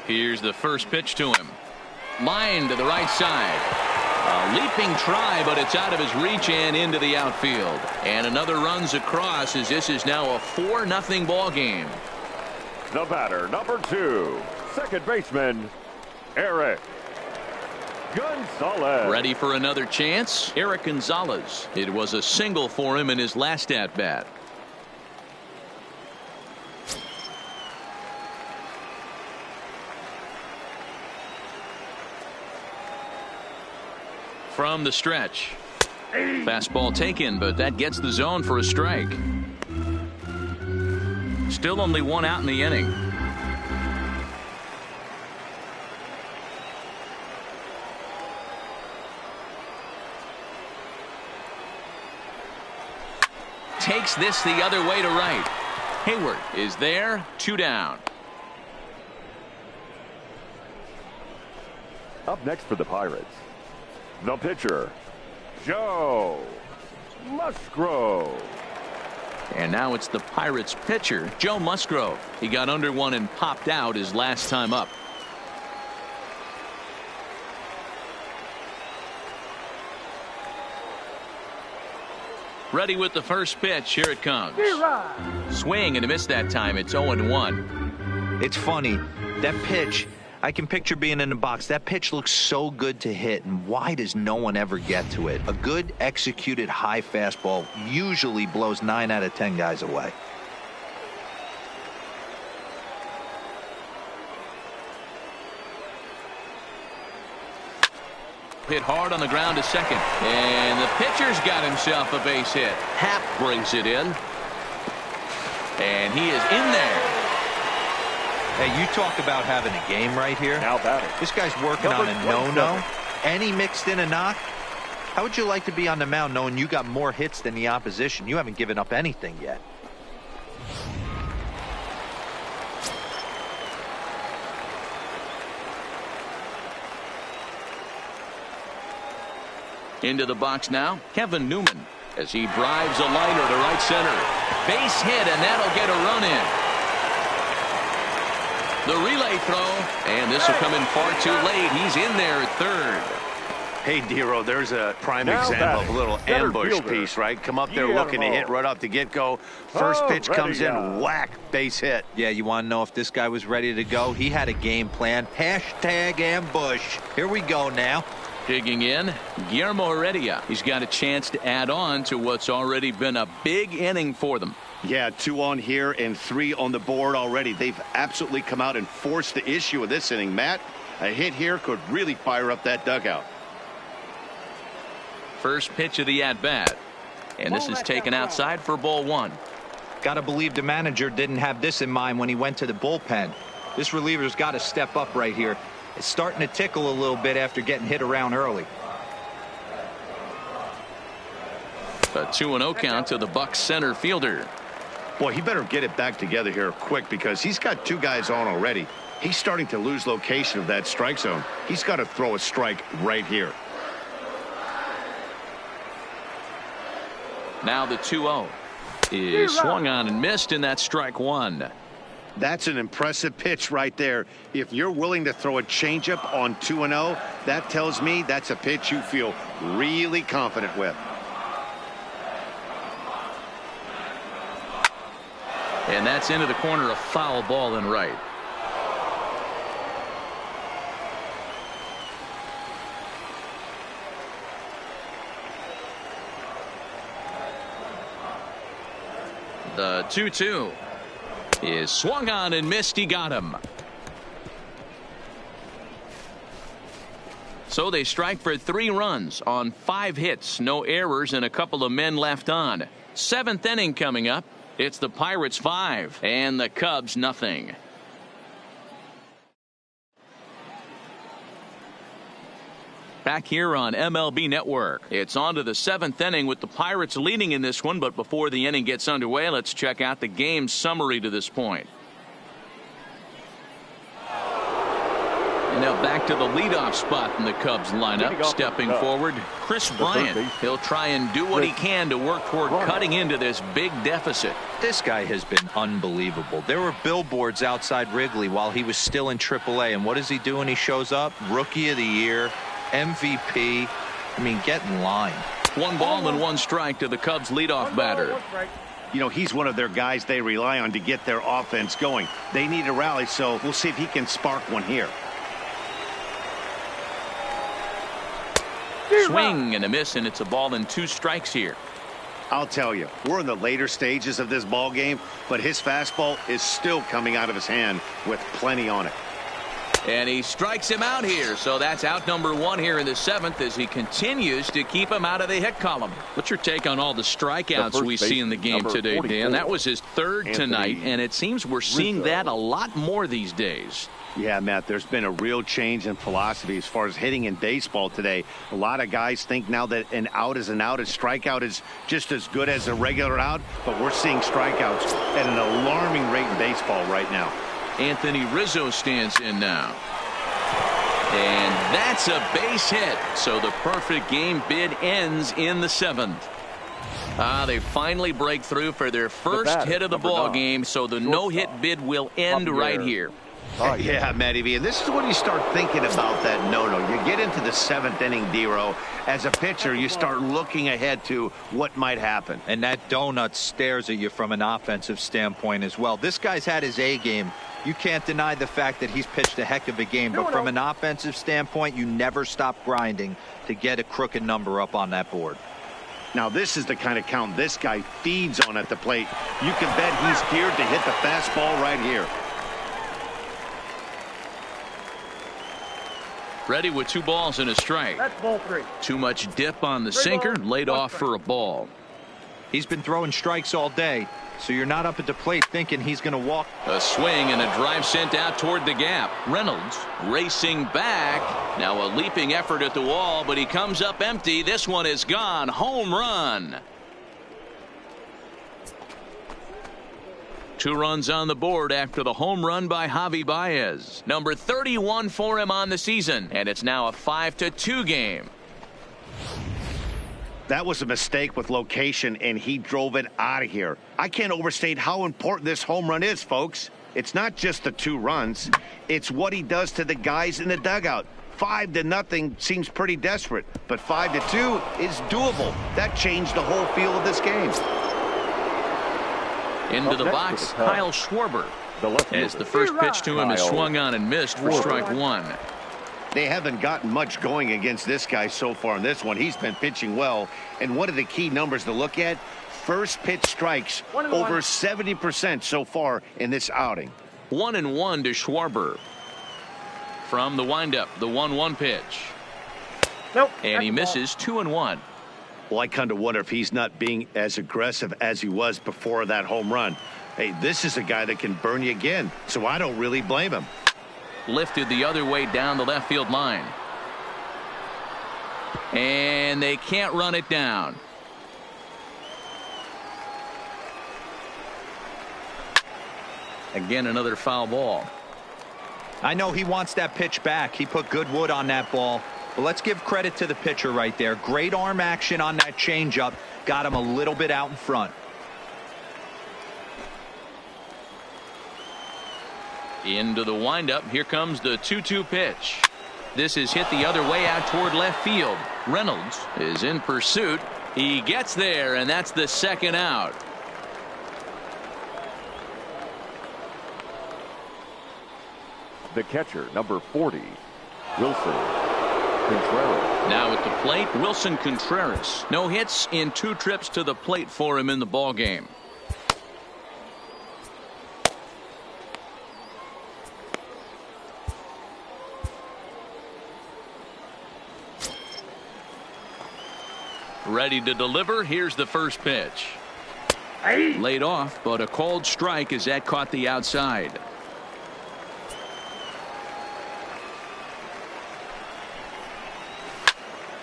Here's the first pitch to him. Line to the right side. A leaping try, but it's out of his reach and into the outfield. And another runs across, as this is now a 4-0 ball game. The batter, number 2, second baseman, Eric Gonzalez. Ready for another chance? Eric Gonzalez. It was a single for him in his last at-bat. From the stretch. Fastball taken, but that gets the zone for a strike. Still only 1 out in the inning. takes this the other way to right. Hayward is there, 2 down. Up next for the Pirates, the pitcher, Joe Musgrove. And now it's the Pirates pitcher, Joe Musgrove. He got under one and popped out his last time up. Ready with the first pitch. Here it comes. Swing and a miss that time. It's 0-1. It's funny, that pitch, I can picture being in the box. That pitch looks so good to hit, and why does no one ever get to it? A good executed high fastball usually blows 9 out of 10 guys away. Hit hard on the ground to second. And the pitcher's got himself a base hit. Happ brings it in. And he is in there. Hey, you talk about having a game right here. Now batting. This guy's working on a no-no, and he mixed in a knock. How would you like to be on the mound knowing you got more hits than the opposition? You haven't given up anything yet. Into the box now, Kevin Newman, as he drives a liner to right center. Base hit, and that'll get a run in. The relay throw, and this will come in far too late. He's in there at third. Hey, Dero, there's a prime Now example of a little center ambush fielder, piece, right? Come up there Guillermo. looking to hit right off the get-go. First pitch comes in, whack, base hit. Yeah, you want to know if this guy was ready to go? He had a game plan. Hashtag ambush. Here we go now. Digging in, Guillermo Heredia. He's got a chance to add on to what's already been a big inning for them. Yeah, 2 on here and 3 on the board already. They've absolutely come out and forced the issue of this inning. Matt, a hit here could really fire up that dugout. First pitch of the at-bat. And this is taken outside for ball 1. Gotta believe the manager didn't have this in mind when he went to the bullpen. This reliever's got to step up right here. It's starting to tickle a little bit after getting hit around early. A 2-0 count to the Bucs center fielder. Boy, he better get it back together here quick because he's got 2 guys on already. He's starting to lose location of that strike zone. He's got to throw a strike right here. Now the 2-0 is swung on and missed, and that's strike 1. That's an impressive pitch right there. If you're willing to throw a changeup on 2-0, that tells me that's a pitch you feel really confident with. And that's into the corner, a foul ball and right. The 2-2 is swung on and missed. He got him. So they strike for 3 runs on 5 hits, no errors, and a couple of men left on. 7th inning coming up. It's the Pirates 5 and the Cubs nothing. Back here on MLB Network. It's on to the 7th inning with the Pirates leading in this one, but before the inning gets underway, let's check out the game summary to this point. And now back to the leadoff spot in the Cubs lineup. Stepping forward, Chris Bryant. He'll try and do what he can to work toward cutting into this big deficit. This guy has been unbelievable. There were billboards outside Wrigley while he was still in AAA, and what does he do when he shows up? Rookie of the Year, MVP. I mean, get in line. 1 ball and 1 strike to the Cubs leadoff batter. You know, he's one of their guys they rely on to get their offense going. They need a rally, so we'll see if he can spark one here. Swing and a miss, and it's a ball and 2 strikes here. I'll tell you, we're in the later stages of this ball game, but his fastball is still coming out of his hand with plenty on it. And he strikes him out here. So that's out number 1 here in the 7th as he continues to keep him out of the hit column. What's your take on all the strikeouts we see in the game today, Dan? That was his 3rd tonight, and it seems we're seeing that a lot more these days. Yeah, Matt, there's been a real change in philosophy as far as hitting in baseball today. A lot of guys think now that an out is an out. A strikeout is just as good as a regular out, but we're seeing strikeouts at an alarming rate in baseball right now. Anthony Rizzo stands in now. And that's a base hit. So the perfect game bid ends in the 7th. They finally break through for their first hit of the ball game. So the no-hit bid will end right here. Yeah, Matty, and this is when you start thinking about that no-no. You get into the 7th inning, D-Row. As a pitcher, you start looking ahead to what might happen. And that donut stares at you from an offensive standpoint as well. This guy's had his A game. You can't deny the fact that he's pitched a heck of a game. But from an offensive standpoint, you never stop grinding to get a crooked number up on that board. Now, this is the kind of count this guy feeds on at the plate. You can bet he's geared to hit the fastball right here. Ready with 2 balls and a strike. That's ball 3. Too much dip on the sinker, laid off for a ball. He's been throwing strikes all day, so you're not up at the plate thinking he's going to walk. A swing and a drive sent out toward the gap. Reynolds racing back. Now a leaping effort at the wall, but he comes up empty. This one is gone. Home run. 2 runs on the board after the home run by Javi Baez. Number 31 for him on the season, and it's now a 5-2 game. That was a mistake with location, and he drove it out of here. I can't overstate how important this home run is, folks. It's not just the 2 runs. It's what he does to the guys in the dugout. 5-0 seems pretty desperate, but 5-2 is doable. That changed the whole feel of this game. Into the box, Kyle Schwarber. As the first pitch to him is swung on and missed for strike 1. They haven't gotten much going against this guy so far in this one. He's been pitching well. And one of the key numbers to look at, first pitch strikes, over 70% so far in this outing. 1-1 to Schwarber. From the windup, the 1-1 pitch. Nope. And he misses 2-1. Well, I kind of wonder if he's not being as aggressive as he was before that home run. Hey, this is a guy that can burn you again, so I don't really blame him. Lifted the other way down the left field line. And they can't run it down. Again, another foul ball. I know he wants that pitch back. He put good wood on that ball. But let's give credit to the pitcher right there. Great arm action on that changeup. Got him a little bit out in front. Into the windup. Here comes the 2-2 pitch. This is hit the other way out toward left field. Reynolds is in pursuit. He gets there, and that's the 2nd out. The catcher, number 40, Wilson Contreras. Now at the plate, Wilson Contreras. No hits in 2 trips to the plate for him in the ball game. Ready to deliver. Here's the first pitch. Laid off, but a called strike as that caught the outside.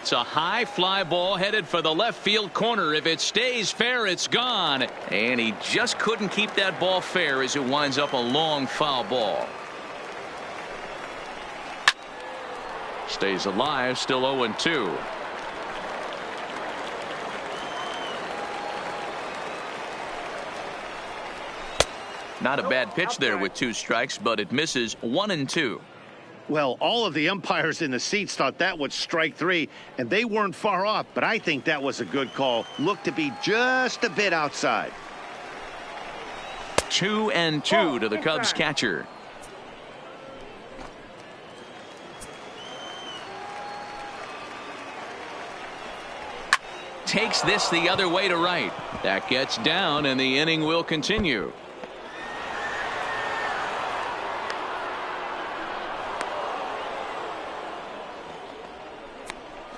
It's a high fly ball headed for the left field corner. If it stays fair, it's gone. And he just couldn't keep that ball fair as it winds up a long foul ball. Stays alive, still 0-2. Not a bad pitch there with 2 strikes, but it misses 1-2. Well, all of the umpires in the seats thought that was strike 3, and they weren't far off, but I think that was a good call. Looked to be just a bit outside. 2-2 to the Cubs catcher. Takes this the other way to right. That gets down, and the inning will continue.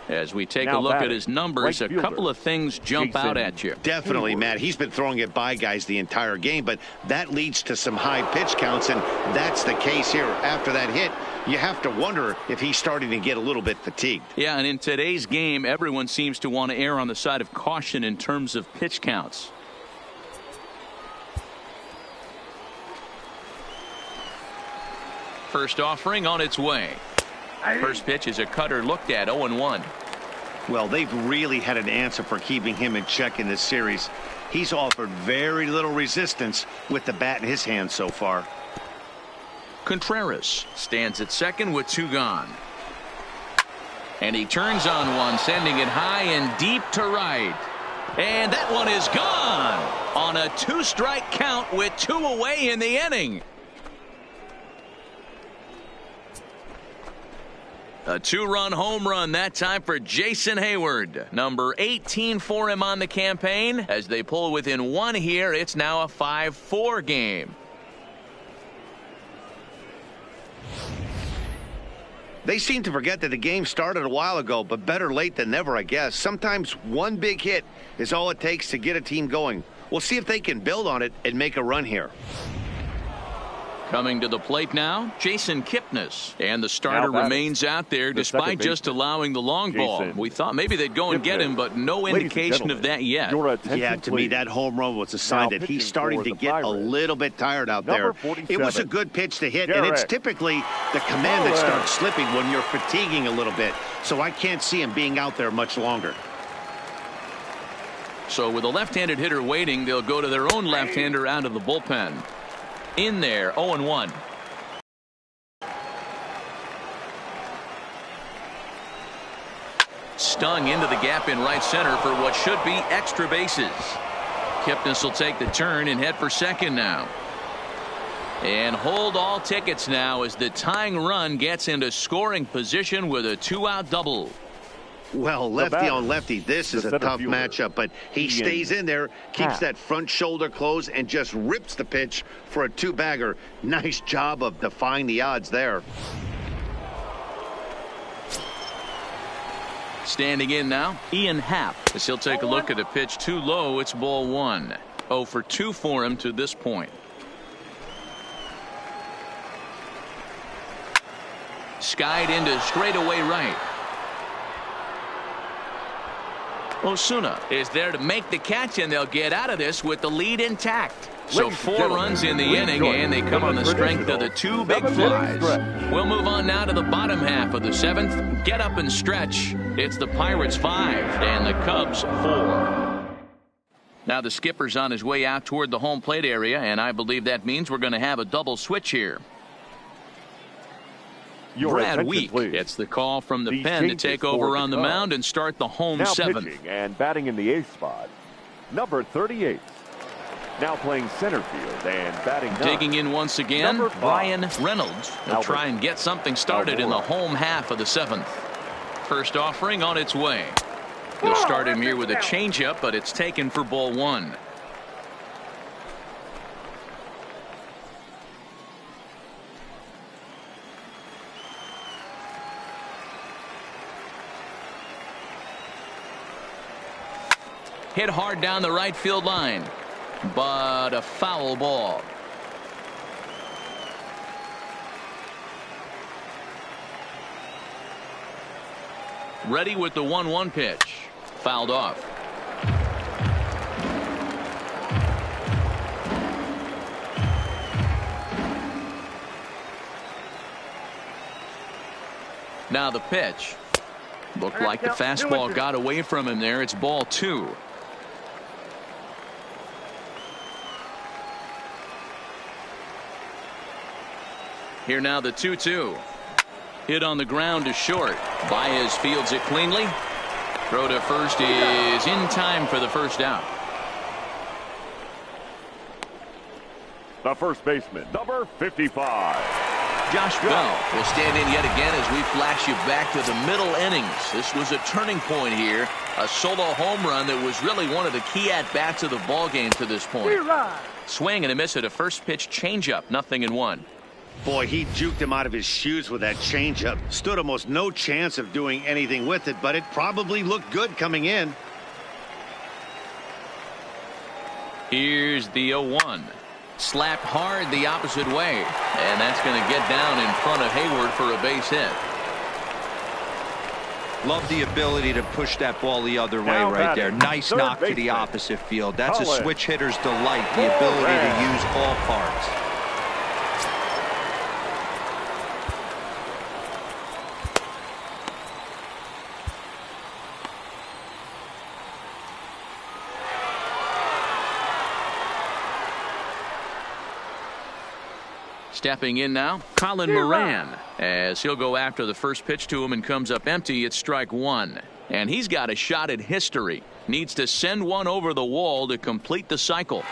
As we take Now a look at batting, his numbers, right a couple fielder, of things jump Jason out at you. Definitely, Matt. He's been throwing it by guys the entire game, but that leads to some high pitch counts, and that's the case here. After that hit, you have to wonder if he's starting to get a little bit fatigued. Yeah, and in today's game, everyone seems to want to err on the side of caution in terms of pitch counts. First offering on its way. First pitch is a cutter looked at, 0-1. Well, they've really had an answer for keeping him in check in this series. He's offered very little resistance with the bat in his hand so far. Contreras stands at second with 2 gone. And he turns on one, sending it high and deep to right. And that one is gone on a 2-strike count with 2 away in the inning. A 2-run home run that time for Jason Hayward. Number 18 for him on the campaign. As they pull within 1 here, it's now a 5-4 game. They seem to forget that the game started a while ago, but better late than never, I guess. Sometimes one big hit is all it takes to get a team going. We'll see if they can build on it and make a run here. Coming to the plate now, Jason Kipnis. And the starter remains out there despite just allowing the long ball. We thought maybe they'd go and get him, but no indication of that yet. Yeah, to me, that home run was a sign that he's starting to get a little bit tired out there. It was a good pitch to hit, and it's typically the command that starts slipping when you're fatiguing a little bit. So I can't see him being out there much longer. So with a left-handed hitter waiting, they'll go to their own left-hander out of the bullpen. In there, 0-1. Stung into the gap in right center for what should be extra bases. Kipnis will take the turn and head for second now. And hold all tickets now as the tying run gets into scoring position with a 2-out double. Well, lefty on lefty, this is a tough matchup, but he stays in there, keeps that front shoulder closed, and just rips the pitch for a 2-bagger. Nice job of defying the odds there. Standing in now, Ian Happ, as he'll take a look at a pitch too low. It's ball 1. 0 for 2 for him to this point. Skied into straightaway right. Osuna is there to make the catch, and they'll get out of this with the lead intact. So 4 runs in the inning, and they come on the strength of the 2 big flies. We'll move on now to the bottom half of the 7th. Get up and stretch. It's the Pirates 5 and the Cubs 4. Now the skipper's on his way out toward the home plate area, and I believe that means we're going to have a double switch here. Brad Week gets the call from the pen to take over on the mound and start the home 7th. Pitching and batting in the 8th spot, number 38. Now playing center field and batting digging in once again, Brian Reynolds will try and get something started in the home half of the 7th. First offering on its way. He'll start him here with a changeup, but it's taken for ball 1. Hit hard down the right field line, but a foul ball. Ready with the 1-1 pitch. Fouled off. Now the pitch. Looked like the fastball got away from him there. It's ball 2. Here now the 2-2. Hit on the ground to short. Baez fields it cleanly. Throw to first is in time for the first out. The first baseman, number 55. Josh Bell will stand in yet again as we flash you back to the middle innings. This was a turning point here. A solo home run that was really one of the key at-bats of the ball game to this point. Swing and a miss at a first pitch changeup. 0-1. Boy, he juked him out of his shoes with that changeup. Stood almost no chance of doing anything with it, but it probably looked good coming in. Here's the 0-1. Slapped hard the opposite way. And that's going to get down in front of Hayward for a base hit. Love the ability to push that ball the other way right there. Nice knock to the opposite field. That's a switch hitter's delight, the ability to use all parts. Stepping in now, Colin Moran, as he'll go after the first pitch to him and comes up empty. It's strike one. And he's got a shot at history. Needs to send one over the wall to complete the cycle.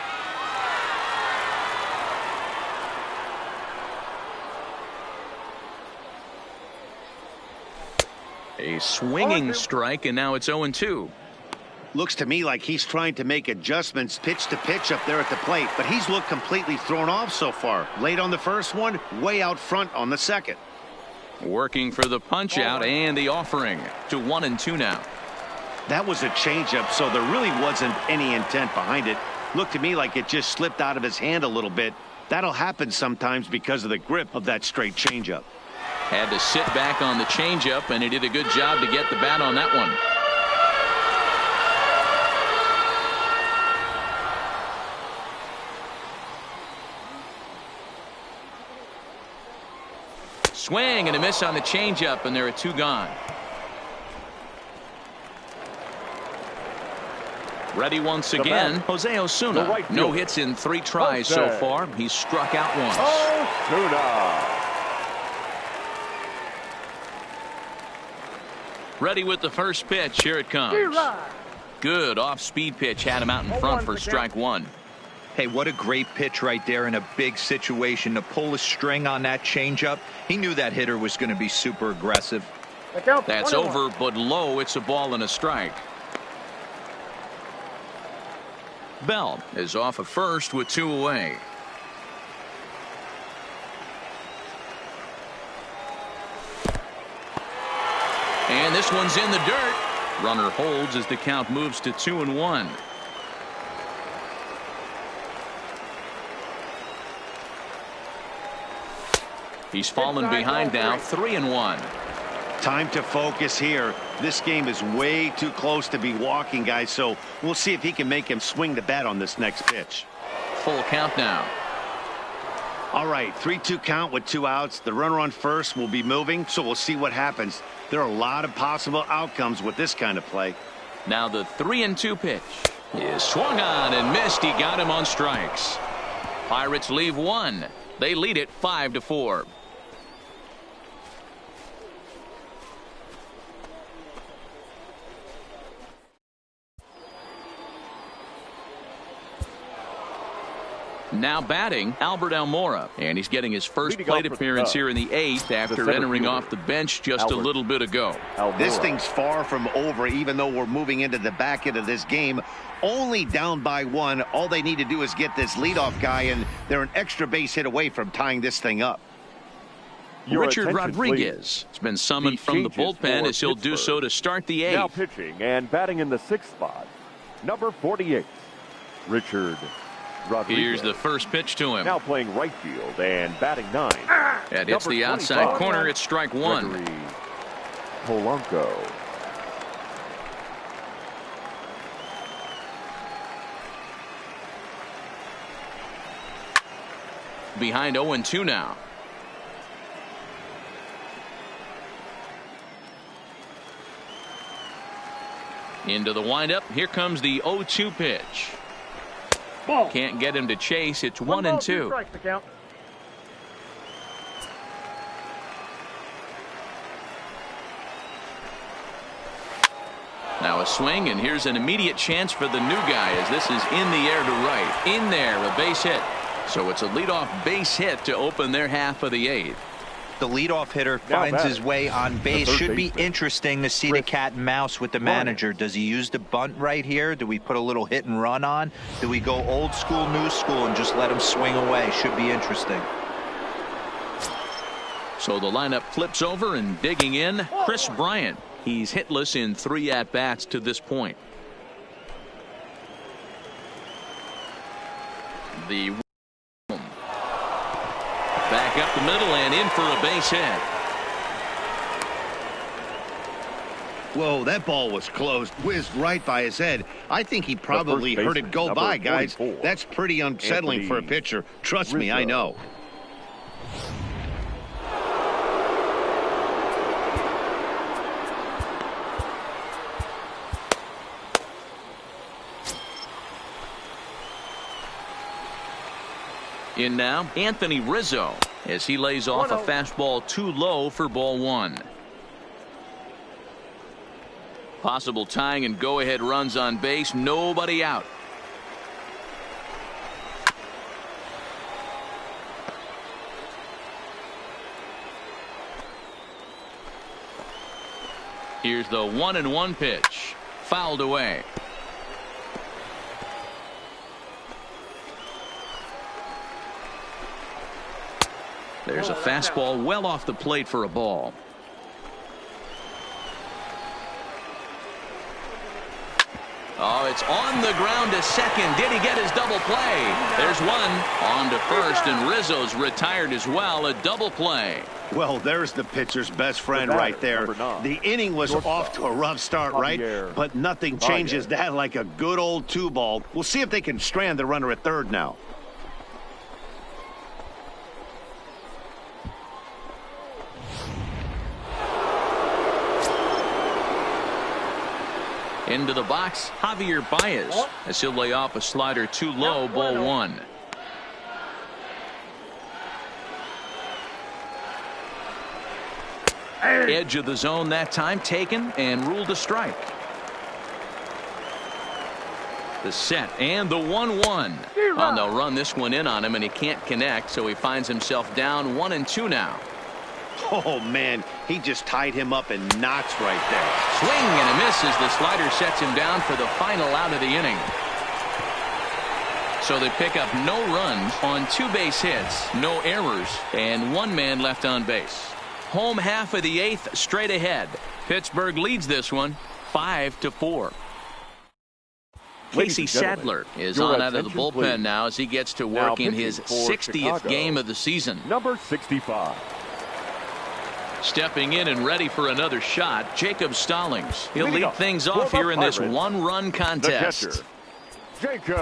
A swinging strike, and now it's 0-2. Looks to me like he's trying to make adjustments pitch to pitch up there at the plate, but he's looked completely thrown off so far. Late on the first one, way out front on the second. Working for the punch out and the offering to 1-2 now. That was a changeup, so there really wasn't any intent behind it. Looked to me like it just slipped out of his hand a little bit. That'll happen sometimes because of the grip of that straight changeup. Had to sit back on the changeup, and he did a good job to get the bat on that one. Swing and a miss on the changeup, and there are two gone. Ready once again, Jose Osuna. No hits in 3 tries so far. He's struck out once. Osuna. Ready with the first pitch. Here it comes. Good off-speed pitch. Had him out in front for strike one. Hey, what a great pitch right there in a big situation to pull a string on that changeup. He knew that hitter was going to be super aggressive. That's over, but low. It's a ball and a strike. Bell is off at first with 2 away. And this one's in the dirt. Runner holds as the count moves to 2-1. He's fallen behind now, 3-1. Time to focus here. This game is way too close to be walking, guys, so we'll see if he can make him swing the bat on this next pitch. Full count now. All right, 3-2 count with 2 outs. The runner on first will be moving, so we'll see what happens. There are a lot of possible outcomes with this kind of play. Now the 3-2 pitch is swung on and missed. He got him on strikes. Pirates leave 1. They lead it 5-4. Now batting, Albert Almora, and he's getting his first plate appearance here in the 8th after entering off the bench just a little bit ago. This thing's far from over, even though we're moving into the back end of this game. Only down by 1. All they need to do is get this leadoff guy, and they're an extra base hit away from tying this thing up. Richard Rodriguez has been summoned from the bullpen as he'll do so to start the 8th. Now pitching and batting in the 6th spot, number 48, Richard Rodriguez. Here's the first pitch to him. Now playing right field and batting 9. And it's the outside corner. It's strike 1. Gregory Polanco. Behind 0-2 now. Into the windup. Here comes the 0-2 pitch. Ball. Can't get him to chase. It's 1-2. Now a swing, and here's an immediate chance for the new guy as this is in the air to right. In there, a base hit. So it's a leadoff base hit to open their half of the 8th. The leadoff hitter finds his way on base. Should be interesting to see the cat and mouse with the manager. Does he use the bunt right here? Do we put a little hit and run on? Do we go old school, new school, and just let him swing away? Should be interesting. So the lineup flips over, and digging in, Chris Bryant. He's hitless in 3 at-bats to this point. The back up the middle and in for a base hit. Whoa, that ball was close. Whizzed right by his head. I think he probably heard it go by, guys. That's pretty unsettling for a pitcher. Trust me, I know. In now, Anthony Rizzo, as he lays off a fastball too low for ball 1. Possible tying and go-ahead runs on base. Nobody out. Here's the 1-1 pitch. Fouled away. There's a fastball well off the plate for a ball. Oh, it's on the ground to second. Did he get his double play? There's one. On to first, and Rizzo's retired as well. A double play. Well, there's the pitcher's best friend right there. The inning was off to a rough start, right? But nothing changes that like a good old 2-ball. We'll see if they can strand the runner at third now. Into the box, Javier Baez, as he'll lay off a slider too low, ball 1. Edge of the zone that time taken and ruled a strike. The set and the 1-1. Oh, they'll run this one in on him, and he can't connect, so he finds himself down 1-2 now. Oh, man, he just tied him up in knots right there. Swing and a miss as the slider sets him down for the final out of the inning. So they pick up no runs on 2 base hits, no errors, and 1 man left on base. Home half of the 8th straight ahead. Pittsburgh leads this one 5-4. Casey Sadler is on out of the bullpen now as he gets to work in his 60th game of the season. Number 65. Stepping in and ready for another shot, Jacob Stallings. He'll lead things off here in this 1-run contest. The catcher, Jacob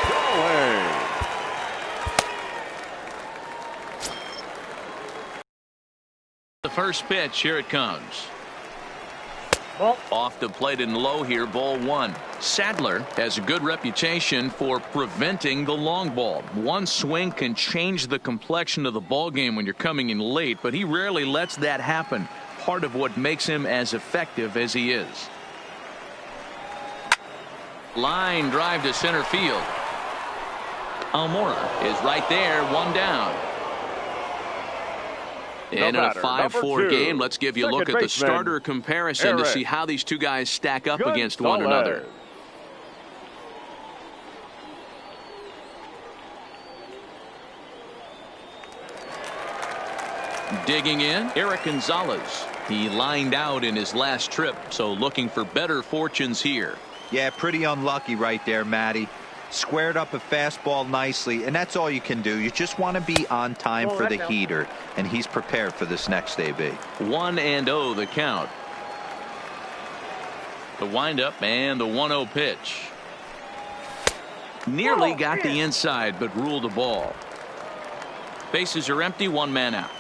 Stallings. The first pitch, here it comes. Off the plate and low here, ball 1. Sadler has a good reputation for preventing the long ball. One swing can change the complexion of the ball game when you're coming in late, but he rarely lets that happen. Part of what makes him as effective as he is. Line drive to center field. Almora is right there, 1 down. And in a 5-4 game, let's give you a look at the starter comparison to see how these two guys stack up against one another. Digging in, Eric Gonzalez. He lined out in his last trip, so looking for better fortunes here. Yeah, pretty unlucky right there, Matty. Squared up a fastball nicely, and that's all you can do. You just want to be on time for the heater, and he's prepared for this next AB. 1-0 the count. The windup and the 1-0 pitch. Nearly got the inside, but ruled a ball. Bases are empty, 1 man out.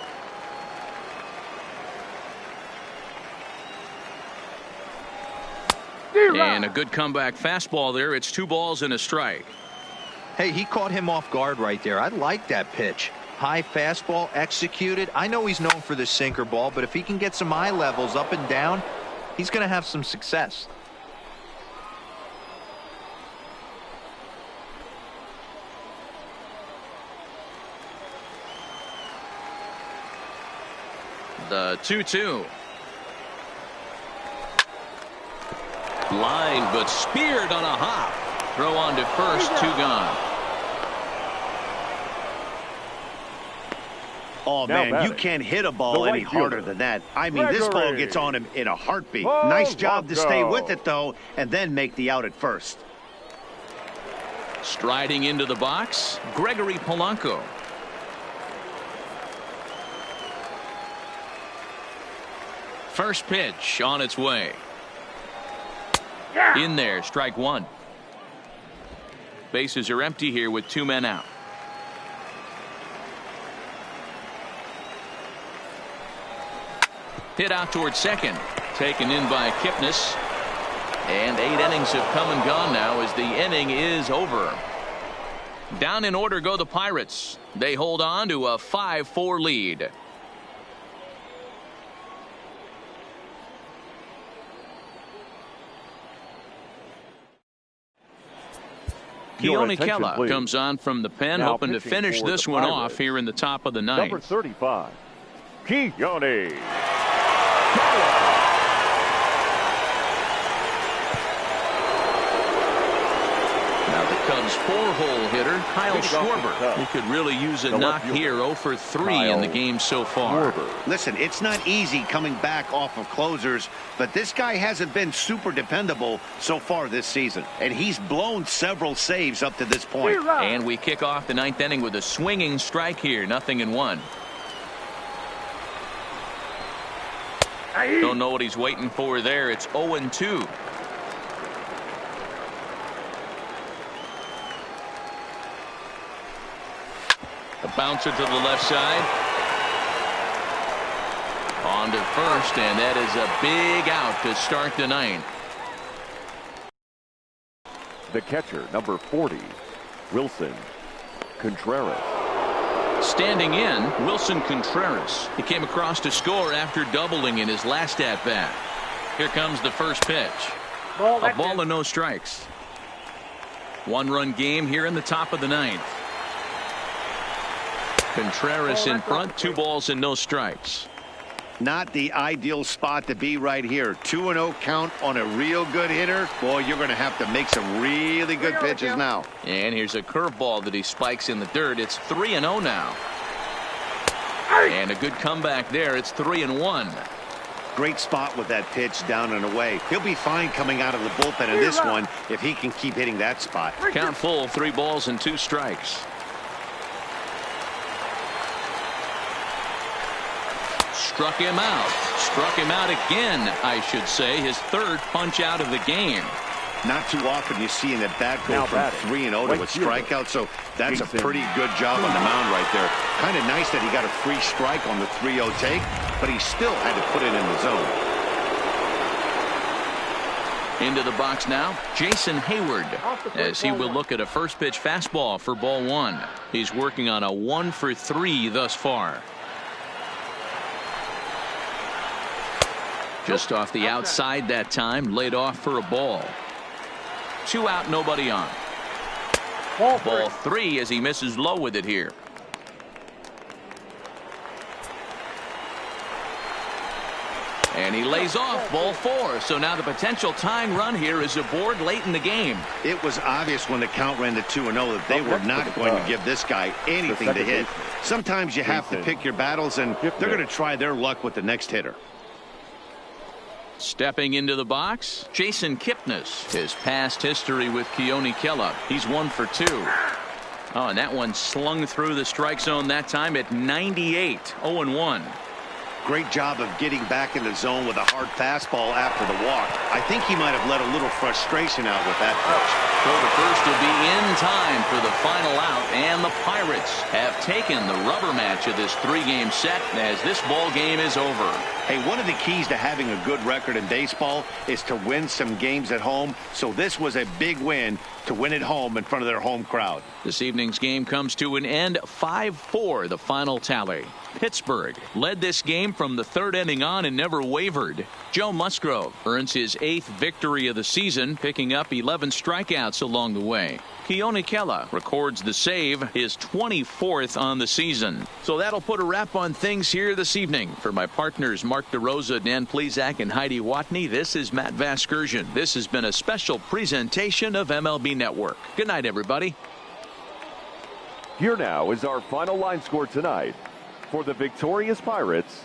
And a good comeback fastball there. It's 2 balls and a strike. Hey, he caught him off guard right there. I like that pitch. High fastball executed. I know he's known for the sinker ball, but if he can get some eye levels up and down, he's going to have some success. The 2-2. Line, but speared on a hop. Throw on to first, 2 gone. Oh, Now man, batting, you can't hit a ball the any right harder fielder, than that. I mean, this ball gets on him in a heartbeat. Nice job to stay with it, though, and then make the out at first. Striding into the box, Gregory Polanco. First pitch on its way. In there, strike one. Bases are empty here with 2 men out. Hit out towards second. Taken in by Kipnis. And 8 innings have come and gone now as the inning is over. Down in order go the Pirates. They hold on to a 5-4 lead. Keone Kela comes on from the pen, now hoping to finish this one off here in the top of the ninth. Number 35, Keone. Now the Cubs' 4-hole hitter, Kyle Schwarber. He could really use a knock here. 0 for 3 in the game so far. Listen, it's not easy coming back off of closers, but this guy hasn't been super dependable so far this season, and he's blown several saves up to this point. And we kick off the 9th inning with a swinging strike here, 0-1. Don't know what he's waiting for there. It's 0-2. A bouncer to the left side. On to first, and that is a big out to start the 9th. The catcher, number 40, Wilson Contreras. Standing in, Wilson Contreras. He came across to score after doubling in his last at-bat. Here comes the first pitch. A ball and no strikes. 1-run game here in the top of the 9th. Contreras in front, 2 balls and no strikes. Not the ideal spot to be right here. 2-0 count on a real good hitter. Boy, you're going to have to make some really good pitches now. And here's a curveball that he spikes in the dirt. It's 3-0 now. And a good comeback there. It's 3-1. Great spot with that pitch down and away. He'll be fine coming out of the bullpen in this one if he can keep hitting that spot. Count full, 3 balls and 2 strikes. Struck him out. Struck him out again, I should say. His 3rd punch out of the game. Not too often you see an at-bat go from 3-0 to a strikeout, so that's a pretty good job on the mound right there. Kind of nice that he got a free strike on the 3-0 take, but he still had to put it in the zone. Into the box now, Jason Hayward, as he will look at a first pitch fastball for ball 1. He's working on a 1 for 3 thus far. Just off the outside that time, laid off for a ball. 2 out, nobody on. Ball 3 as he misses low with it here. And he lays off ball 4. So now the potential tying run here is aboard late in the game. It was obvious when the count ran to 2-0 that they were not going to give this guy anything to hit. Sometimes you have to pick your battles, and they're going to try their luck with the next hitter. Stepping into the box, Jason Kipnis. His past history with Keone Kela. He's 1 for 2. Oh, and that one slung through the strike zone that time at 98. 0-1. Great job of getting back in the zone with a hard fastball after the walk. I think he might have let a little frustration out with that pitch. Throw to first will be in time for the final out, and the Pirates have taken the rubber match of this 3-game set as this ball game is over. Hey, one of the keys to having a good record in baseball is to win some games at home. So this was a big win to win at home in front of their home crowd. This evening's game comes to an end. 5-4 the final tally. Pittsburgh led this game from the 3rd inning on and never wavered. Joe Musgrove earns his 8th victory of the season, picking up 11 strikeouts along the way. Keone Kela records the save, his 24th on the season. So that'll put a wrap on things here this evening. For my partners Mark DeRosa, Dan Plesac, and Heidi Watney, this is Matt Vasgersian. This has been a special presentation of MLB Network. Good night, everybody. Here now is our final line score tonight. For the victorious Pirates,